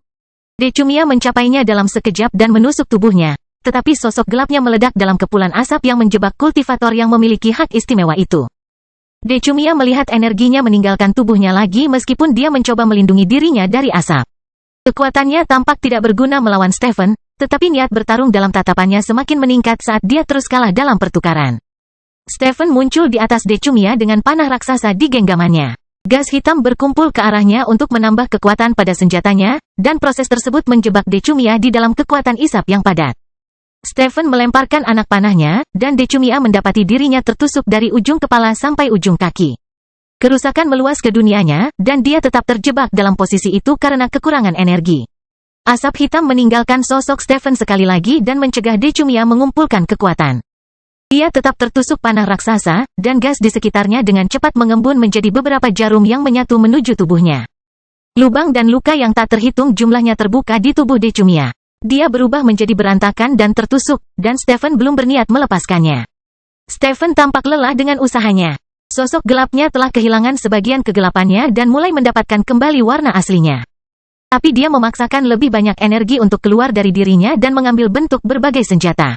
Decunia mencapainya dalam sekejap dan menusuk tubuhnya. Tetapi sosok gelapnya meledak dalam kepulan asap yang menjebak kultivator yang memiliki hak istimewa itu. Decunia melihat energinya meninggalkan tubuhnya lagi meskipun dia mencoba melindungi dirinya dari asap. Kekuatannya tampak tidak berguna melawan Stephen, tetapi niat bertarung dalam tatapannya semakin meningkat saat dia terus kalah dalam pertukaran. Stephen muncul di atas Decunia dengan panah raksasa di genggamannya. Gas hitam berkumpul ke arahnya untuk menambah kekuatan pada senjatanya, dan proses tersebut menjebak Decunia di dalam kekuatan isap yang padat. Stephen melemparkan anak panahnya, dan Decunia mendapati dirinya tertusuk dari ujung kepala sampai ujung kaki. Kerusakan meluas ke dunianya, dan dia tetap terjebak dalam posisi itu karena kekurangan energi. Asap hitam meninggalkan sosok Stephen sekali lagi dan mencegah Decunia mengumpulkan kekuatan. Dia tetap tertusuk panah raksasa, dan gas di sekitarnya dengan cepat mengembun menjadi beberapa jarum yang menyatu menuju tubuhnya. Lubang dan luka yang tak terhitung jumlahnya terbuka di tubuh Decunia. Dia berubah menjadi berantakan dan tertusuk, dan Stephen belum berniat melepaskannya. Stephen tampak lelah dengan usahanya. Sosok gelapnya telah kehilangan sebagian kegelapannya dan mulai mendapatkan kembali warna aslinya. Tapi dia memaksakan lebih banyak energi untuk keluar dari dirinya dan mengambil bentuk berbagai senjata.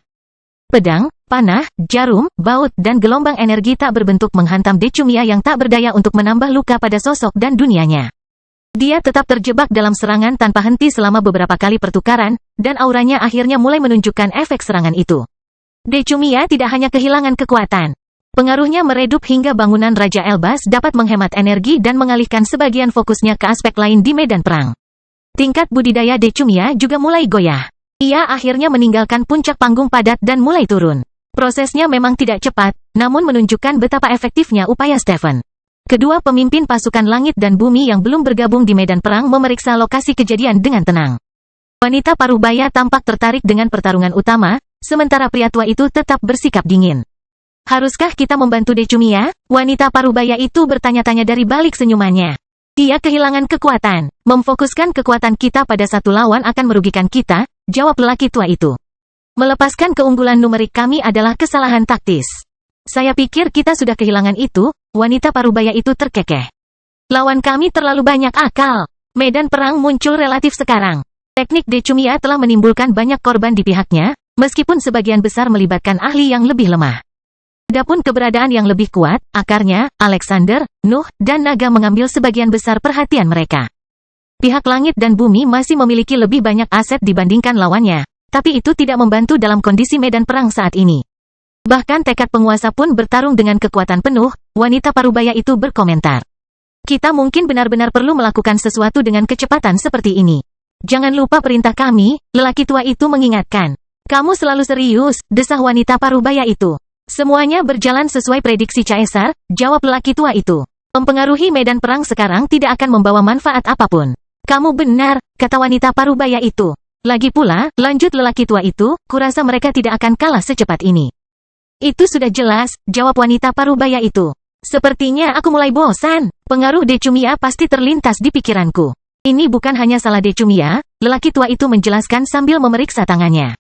Pedang, panah, jarum, baut, dan gelombang energi tak berbentuk menghantam Decunia yang tak berdaya untuk menambah luka pada sosok dan dunianya. Dia tetap terjebak dalam serangan tanpa henti selama beberapa kali pertukaran, dan auranya akhirnya mulai menunjukkan efek serangan itu. Decunia tidak hanya kehilangan kekuatan. Pengaruhnya meredup hingga bangunan Raja Elbas dapat menghemat energi dan mengalihkan sebagian fokusnya ke aspek lain di medan perang. Tingkat budidaya Decunia juga mulai goyah. Ia akhirnya meninggalkan puncak panggung padat dan mulai turun. Prosesnya memang tidak cepat, namun menunjukkan betapa efektifnya upaya Stephen. Kedua pemimpin pasukan langit dan bumi yang belum bergabung di medan perang memeriksa lokasi kejadian dengan tenang. Wanita parubaya tampak tertarik dengan pertarungan utama, sementara pria tua itu tetap bersikap dingin. Haruskah kita membantu Decunia? Wanita parubaya itu bertanya-tanya dari balik senyumannya. Dia kehilangan kekuatan. Memfokuskan kekuatan kita pada satu lawan akan merugikan kita, jawab lelaki tua itu. Melepaskan keunggulan numerik kami adalah kesalahan taktis. Saya pikir kita sudah kehilangan itu, wanita parubaya itu terkekeh. Lawan kami terlalu banyak akal. Medan perang muncul relatif sekarang. Teknik Decunia telah menimbulkan banyak korban di pihaknya, meskipun sebagian besar melibatkan ahli yang lebih lemah. Adapun keberadaan yang lebih kuat, akarnya, Alexander, Nuh, dan Naga mengambil sebagian besar perhatian mereka. Pihak langit dan bumi masih memiliki lebih banyak aset dibandingkan lawannya, tapi itu tidak membantu dalam kondisi medan perang saat ini. Bahkan tekad penguasa pun bertarung dengan kekuatan penuh, wanita parubaya itu berkomentar. Kita mungkin benar-benar perlu melakukan sesuatu dengan kecepatan seperti ini. Jangan lupa perintah kami, lelaki tua itu mengingatkan. Kamu selalu serius, desah wanita parubaya itu. Semuanya berjalan sesuai prediksi Caesar, jawab lelaki tua itu. Mempengaruhi medan perang sekarang tidak akan membawa manfaat apapun. Kamu benar, kata wanita parubaya itu. Lagi pula, lanjut lelaki tua itu, kurasa mereka tidak akan kalah secepat ini. Itu sudah jelas, jawab wanita parubaya itu. Sepertinya aku mulai bosan. Pengaruh Decumia pasti terlintas di pikiranku. Ini bukan hanya salah Decumia, lelaki tua itu menjelaskan sambil memeriksa tangannya.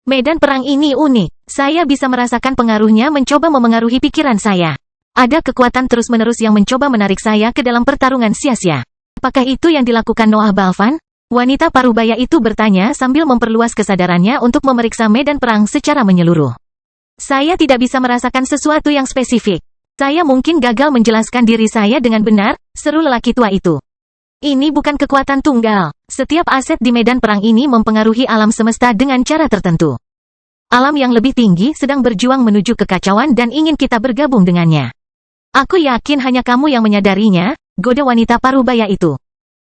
Medan perang ini unik. Saya bisa merasakan pengaruhnya mencoba memengaruhi pikiran saya. Ada kekuatan terus-menerus yang mencoba menarik saya ke dalam pertarungan sia-sia. Apakah itu yang dilakukan Noah Balvan? Wanita parubaya itu bertanya sambil memperluas kesadarannya untuk memeriksa medan perang secara menyeluruh. Saya tidak bisa merasakan sesuatu yang spesifik. Saya mungkin gagal menjelaskan diri saya dengan benar, seru lelaki tua itu. Ini bukan kekuatan tunggal. Setiap aset di medan perang ini mempengaruhi alam semesta dengan cara tertentu. Alam yang lebih tinggi sedang berjuang menuju kekacauan dan ingin kita bergabung dengannya. Aku yakin hanya kamu yang menyadarinya, goda wanita parubaya itu.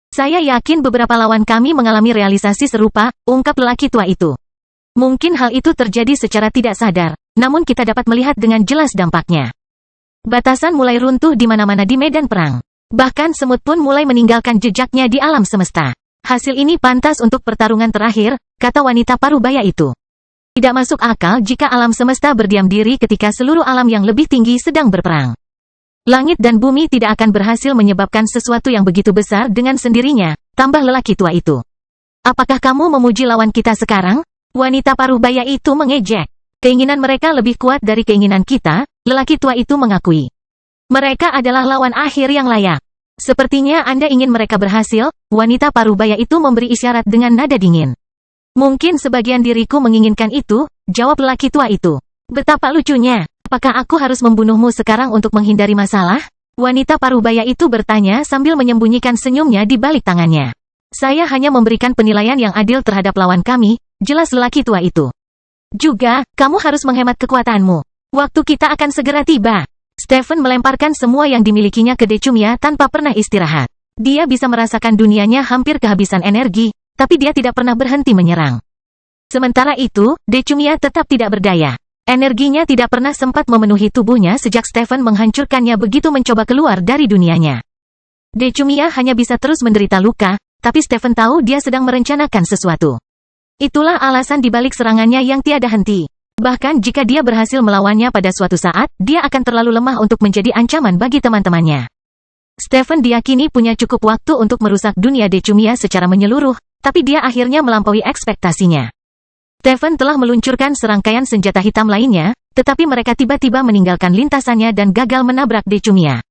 Saya yakin beberapa lawan kami mengalami realisasi serupa, ungkap lelaki tua itu. Mungkin hal itu terjadi secara tidak sadar, namun kita dapat melihat dengan jelas dampaknya. Batasan mulai runtuh di mana-mana di medan perang. Bahkan semut pun mulai meninggalkan jejaknya di alam semesta. Hasil ini pantas untuk pertarungan terakhir, kata wanita parubaya itu. Tidak masuk akal jika alam semesta berdiam diri ketika seluruh alam yang lebih tinggi sedang berperang. Langit dan bumi tidak akan berhasil menyebabkan sesuatu yang begitu besar dengan sendirinya, tambah lelaki tua itu. Apakah kamu memuji lawan kita sekarang? Wanita parubaya itu mengejek. Keinginan mereka lebih kuat dari keinginan kita, lelaki tua itu mengakui. Mereka adalah lawan akhir yang layak. Sepertinya Anda ingin mereka berhasil, wanita parubaya itu memberi isyarat dengan nada dingin. Mungkin sebagian diriku menginginkan itu, jawab lelaki tua itu. Betapa lucunya. Apakah aku harus membunuhmu sekarang untuk menghindari masalah? Wanita parubaya itu bertanya sambil menyembunyikan senyumnya di balik tangannya. Saya hanya memberikan penilaian yang adil terhadap lawan kami, jelas lelaki tua itu. Juga, kamu harus menghemat kekuatanmu. Waktu kita akan segera tiba. Stephen melemparkan semua yang dimilikinya ke Decumia tanpa pernah istirahat. Dia bisa merasakan dunianya hampir kehabisan energi, tapi dia tidak pernah berhenti menyerang. Sementara itu, Decumia tetap tidak berdaya. Energinya tidak pernah sempat memenuhi tubuhnya sejak Stephen menghancurkannya begitu mencoba keluar dari dunianya. Decumia hanya bisa terus menderita luka, tapi Stephen tahu dia sedang merencanakan sesuatu. Itulah alasan dibalik serangannya yang tiada henti. Bahkan jika dia berhasil melawannya pada suatu saat, dia akan terlalu lemah untuk menjadi ancaman bagi teman-temannya. Stephen diyakini punya cukup waktu untuk merusak dunia Decumia secara menyeluruh, tapi dia akhirnya melampaui ekspektasinya. Stephen telah meluncurkan serangkaian senjata hitam lainnya, tetapi mereka tiba-tiba meninggalkan lintasannya dan gagal menabrak Decumia.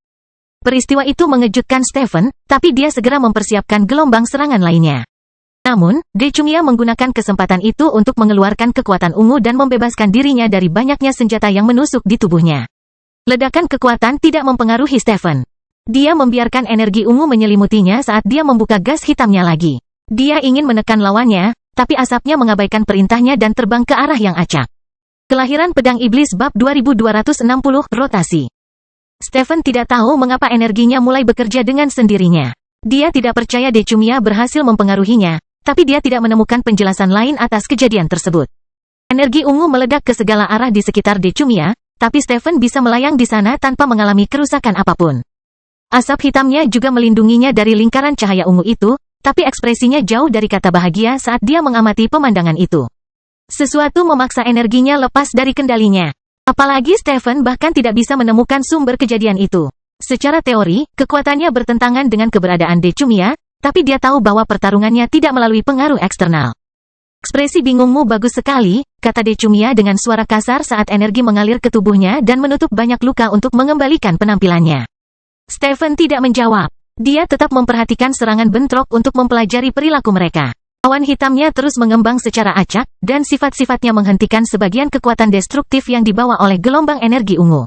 Peristiwa itu mengejutkan Stephen, tapi dia segera mempersiapkan gelombang serangan lainnya. Namun, Decumia menggunakan kesempatan itu untuk mengeluarkan kekuatan ungu dan membebaskan dirinya dari banyaknya senjata yang menusuk di tubuhnya. Ledakan kekuatan tidak mempengaruhi Stephen. Dia membiarkan energi ungu menyelimutinya saat dia membuka gas hitamnya lagi. Dia ingin menekan lawannya, tapi asapnya mengabaikan perintahnya dan terbang ke arah yang acak. Kelahiran Pedang Iblis Bab 2260, Rotasi. Stephen tidak tahu mengapa energinya mulai bekerja dengan sendirinya. Dia tidak percaya Decumia berhasil mempengaruhinya, tapi dia tidak menemukan penjelasan lain atas kejadian tersebut. Energi ungu meledak ke segala arah di sekitar Decumia, tapi Stephen bisa melayang di sana tanpa mengalami kerusakan apapun. Asap hitamnya juga melindunginya dari lingkaran cahaya ungu itu, tapi ekspresinya jauh dari kata bahagia saat dia mengamati pemandangan itu. Sesuatu memaksa energinya lepas dari kendalinya. Apalagi Stephen bahkan tidak bisa menemukan sumber kejadian itu. Secara teori, kekuatannya bertentangan dengan keberadaan Decumia, tapi dia tahu bahwa pertarungannya tidak melalui pengaruh eksternal. Ekspresi bingungmu bagus sekali, kata Decumia dengan suara kasar saat energi mengalir ke tubuhnya dan menutup banyak luka untuk mengembalikan penampilannya. Stephen tidak menjawab. Dia tetap memperhatikan serangan bentrok untuk mempelajari perilaku mereka. Awan hitamnya terus mengembang secara acak, dan sifat-sifatnya menghentikan sebagian kekuatan destruktif yang dibawa oleh gelombang energi ungu.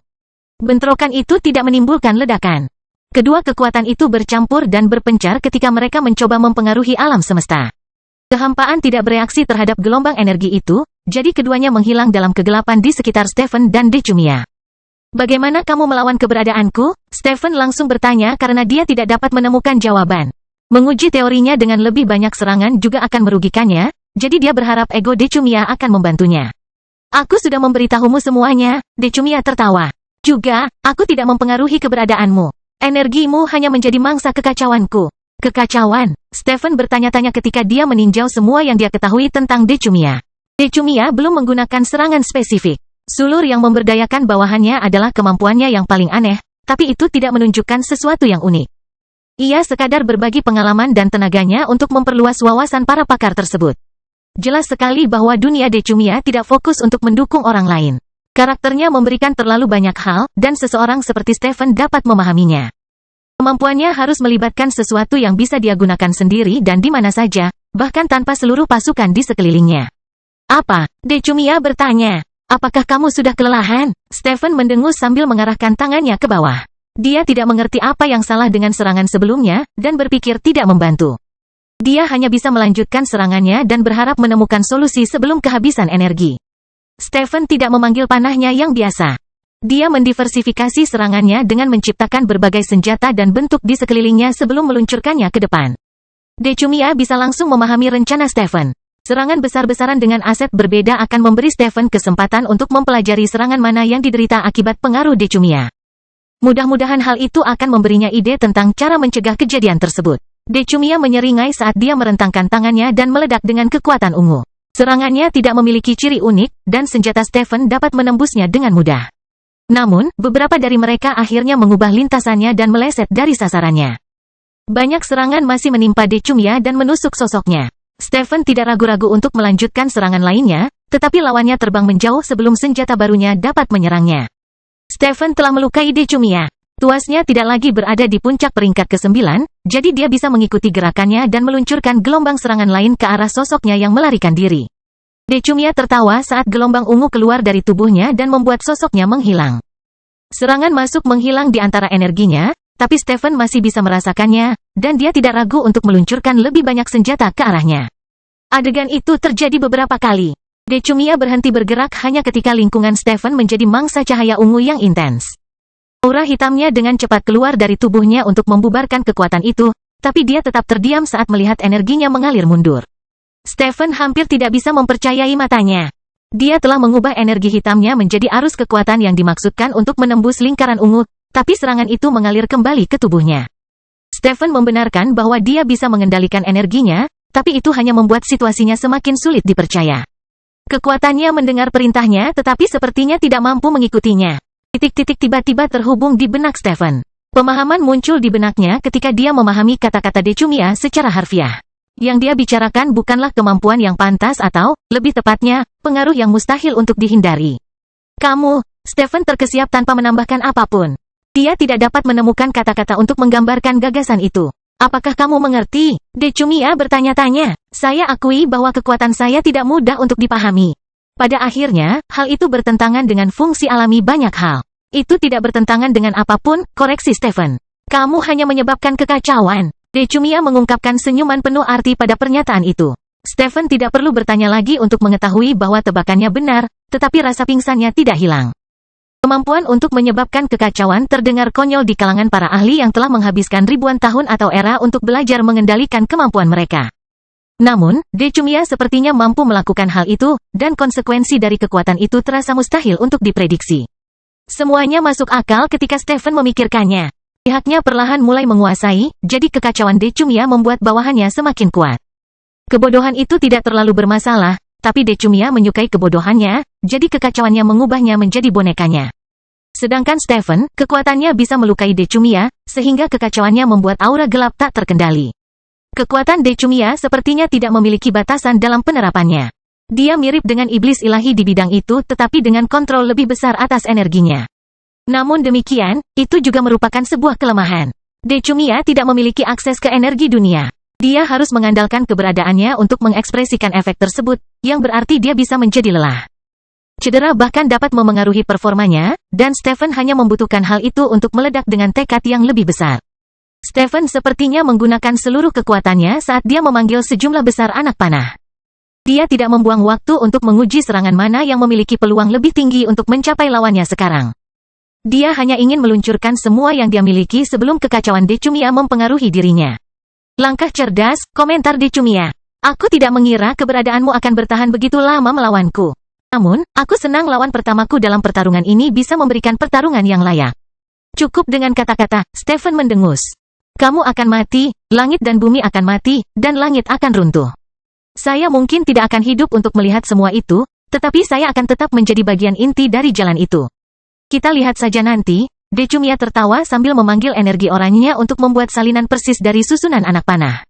Bentrokan itu tidak menimbulkan ledakan. Kedua kekuatan itu bercampur dan berpencar ketika mereka mencoba mempengaruhi alam semesta. Kehampaan tidak bereaksi terhadap gelombang energi itu, jadi keduanya menghilang dalam kegelapan di sekitar Stephen dan Decumia. Bagaimana kamu melawan keberadaanku? Stephen langsung bertanya karena dia tidak dapat menemukan jawaban. Menguji teorinya dengan lebih banyak serangan juga akan merugikannya, jadi dia berharap ego Decumia akan membantunya. Aku sudah memberitahumu semuanya, Decumia tertawa. Juga, aku tidak mempengaruhi keberadaanmu. Energimu hanya menjadi mangsa kekacauanku. Kekacauan? Stephen bertanya-tanya ketika dia meninjau semua yang dia ketahui tentang Decumia. Decumia belum menggunakan serangan spesifik. Sulur yang memberdayakan bawahannya adalah kemampuannya yang paling aneh, tapi itu tidak menunjukkan sesuatu yang unik. Ia sekadar berbagi pengalaman dan tenaganya untuk memperluas wawasan para pakar tersebut. Jelas sekali bahwa dunia Decumia tidak fokus untuk mendukung orang lain. Karakternya memberikan terlalu banyak hal, dan seseorang seperti Stephen dapat memahaminya. Kemampuannya harus melibatkan sesuatu yang bisa dia gunakan sendiri dan di mana saja, bahkan tanpa seluruh pasukan di sekelilingnya. Apa? Decumia bertanya. Apakah kamu sudah kelelahan? Stephen mendengus sambil mengarahkan tangannya ke bawah. Dia tidak mengerti apa yang salah dengan serangan sebelumnya, dan berpikir tidak membantu. Dia hanya bisa melanjutkan serangannya dan berharap menemukan solusi sebelum kehabisan energi. Stephen tidak memanggil panahnya yang biasa. Dia mendiversifikasi serangannya dengan menciptakan berbagai senjata dan bentuk di sekelilingnya sebelum meluncurkannya ke depan. Decumia bisa langsung memahami rencana Stephen. Serangan besar-besaran dengan aset berbeda akan memberi Stephen kesempatan untuk mempelajari serangan mana yang diderita akibat pengaruh Decumia. Mudah-mudahan hal itu akan memberinya ide tentang cara mencegah kejadian tersebut. Decumia menyeringai saat dia merentangkan tangannya dan meledak dengan kekuatan ungu. Serangannya tidak memiliki ciri unik, dan senjata Stephen dapat menembusnya dengan mudah. Namun, beberapa dari mereka akhirnya mengubah lintasannya dan meleset dari sasarannya. Banyak serangan masih menimpa Decumia dan menusuk sosoknya. Stephen tidak ragu-ragu untuk melanjutkan serangan lainnya, tetapi lawannya terbang menjauh sebelum senjata barunya dapat menyerangnya. Stephen telah melukai Decumia. Tuasnya tidak lagi berada di puncak peringkat ke-9, jadi dia bisa mengikuti gerakannya dan meluncurkan gelombang serangan lain ke arah sosoknya yang melarikan diri. Decumia tertawa saat gelombang ungu keluar dari tubuhnya dan membuat sosoknya menghilang. Serangan masuk menghilang di antara energinya, tapi Stephen masih bisa merasakannya, dan dia tidak ragu untuk meluncurkan lebih banyak senjata ke arahnya. Adegan itu terjadi beberapa kali. Decumia berhenti bergerak hanya ketika lingkungan Stephen menjadi mangsa cahaya ungu yang intens. Aura hitamnya dengan cepat keluar dari tubuhnya untuk membubarkan kekuatan itu, tapi dia tetap terdiam saat melihat energinya mengalir mundur. Stephen hampir tidak bisa mempercayai matanya. Dia telah mengubah energi hitamnya menjadi arus kekuatan yang dimaksudkan untuk menembus lingkaran ungu, tapi serangan itu mengalir kembali ke tubuhnya. Stephen membenarkan bahwa dia bisa mengendalikan energinya, tapi itu hanya membuat situasinya semakin sulit dipercaya. Kekuatannya mendengar perintahnya tetapi sepertinya tidak mampu mengikutinya. Titik-titik tiba-tiba terhubung di benak Stephen. Pemahaman muncul di benaknya ketika dia memahami kata-kata Decumia secara harfiah. Yang dia bicarakan bukanlah kemampuan yang pantas atau, lebih tepatnya, pengaruh yang mustahil untuk dihindari. Kamu, Stephen terkesiap tanpa menambahkan apapun. Dia tidak dapat menemukan kata-kata untuk menggambarkan gagasan itu. Apakah kamu mengerti? Decumia bertanya-tanya. Saya akui bahwa kekuatan saya tidak mudah untuk dipahami. Pada akhirnya, hal itu bertentangan dengan fungsi alami banyak hal. Itu tidak bertentangan dengan apapun, koreksi Stephen. Kamu hanya menyebabkan kekacauan. Decumia mengungkapkan senyuman penuh arti pada pernyataan itu. Stephen tidak perlu bertanya lagi untuk mengetahui bahwa tebakannya benar, tetapi rasa pingsannya tidak hilang. Kemampuan untuk menyebabkan kekacauan terdengar konyol di kalangan para ahli yang telah menghabiskan ribuan tahun atau era untuk belajar mengendalikan kemampuan mereka. Namun, Decumia sepertinya mampu melakukan hal itu, dan konsekuensi dari kekuatan itu terasa mustahil untuk diprediksi. Semuanya masuk akal ketika Stephen memikirkannya. Pihaknya perlahan mulai menguasai, jadi kekacauan Decumia membuat bawahannya semakin kuat. Kebodohan itu tidak terlalu bermasalah, tapi Decumia menyukai kebodohannya, jadi kekacauannya mengubahnya menjadi bonekanya. Sedangkan Stephen, kekuatannya bisa melukai Decumia, sehingga kekacauannya membuat aura gelap tak terkendali. Kekuatan Decumia sepertinya tidak memiliki batasan dalam penerapannya. Dia mirip dengan iblis ilahi di bidang itu tetapi dengan kontrol lebih besar atas energinya. Namun demikian, itu juga merupakan sebuah kelemahan. Decumia tidak memiliki akses ke energi dunia. Dia harus mengandalkan keberadaannya untuk mengekspresikan efek tersebut, yang berarti dia bisa menjadi lelah. Cedera bahkan dapat memengaruhi performanya, dan Stephen hanya membutuhkan hal itu untuk meledak dengan tekad yang lebih besar. Stephen sepertinya menggunakan seluruh kekuatannya saat dia memanggil sejumlah besar anak panah. Dia tidak membuang waktu untuk menguji serangan mana yang memiliki peluang lebih tinggi untuk mencapai lawannya sekarang. Dia hanya ingin meluncurkan semua yang dia miliki sebelum kekacauan Decumia mempengaruhi dirinya. Langkah cerdas, komentar Decumia. Aku tidak mengira keberadaanmu akan bertahan begitu lama melawanku. Namun, aku senang lawan pertamaku dalam pertarungan ini bisa memberikan pertarungan yang layak. Cukup dengan kata-kata, Stephen mendengus. Kamu akan mati, langit dan bumi akan mati, dan langit akan runtuh. Saya mungkin tidak akan hidup untuk melihat semua itu, tetapi saya akan tetap menjadi bagian inti dari jalan itu. Kita lihat saja nanti. Decumia tertawa sambil memanggil energi oranye untuk membuat salinan persis dari susunan anak panah.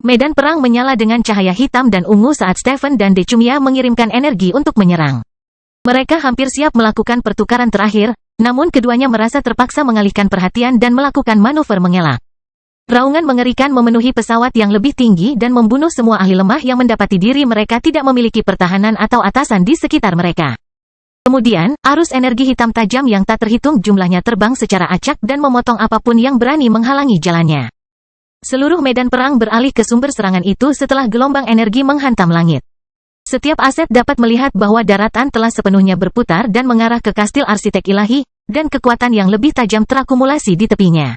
Medan perang menyala dengan cahaya hitam dan ungu saat Stephen dan Decumia mengirimkan energi untuk menyerang. Mereka hampir siap melakukan pertukaran terakhir, namun keduanya merasa terpaksa mengalihkan perhatian dan melakukan manuver mengelak. Raungan mengerikan memenuhi pesawat yang lebih tinggi dan membunuh semua ahli lemah yang mendapati diri mereka tidak memiliki pertahanan atau atasan di sekitar mereka. Kemudian, arus energi hitam tajam yang tak terhitung jumlahnya terbang secara acak dan memotong apapun yang berani menghalangi jalannya. Seluruh medan perang beralih ke sumber serangan itu setelah gelombang energi menghantam langit. Setiap aset dapat melihat bahwa daratan telah sepenuhnya berputar dan mengarah ke kastil arsitek ilahi, dan kekuatan yang lebih tajam terakumulasi di tepinya.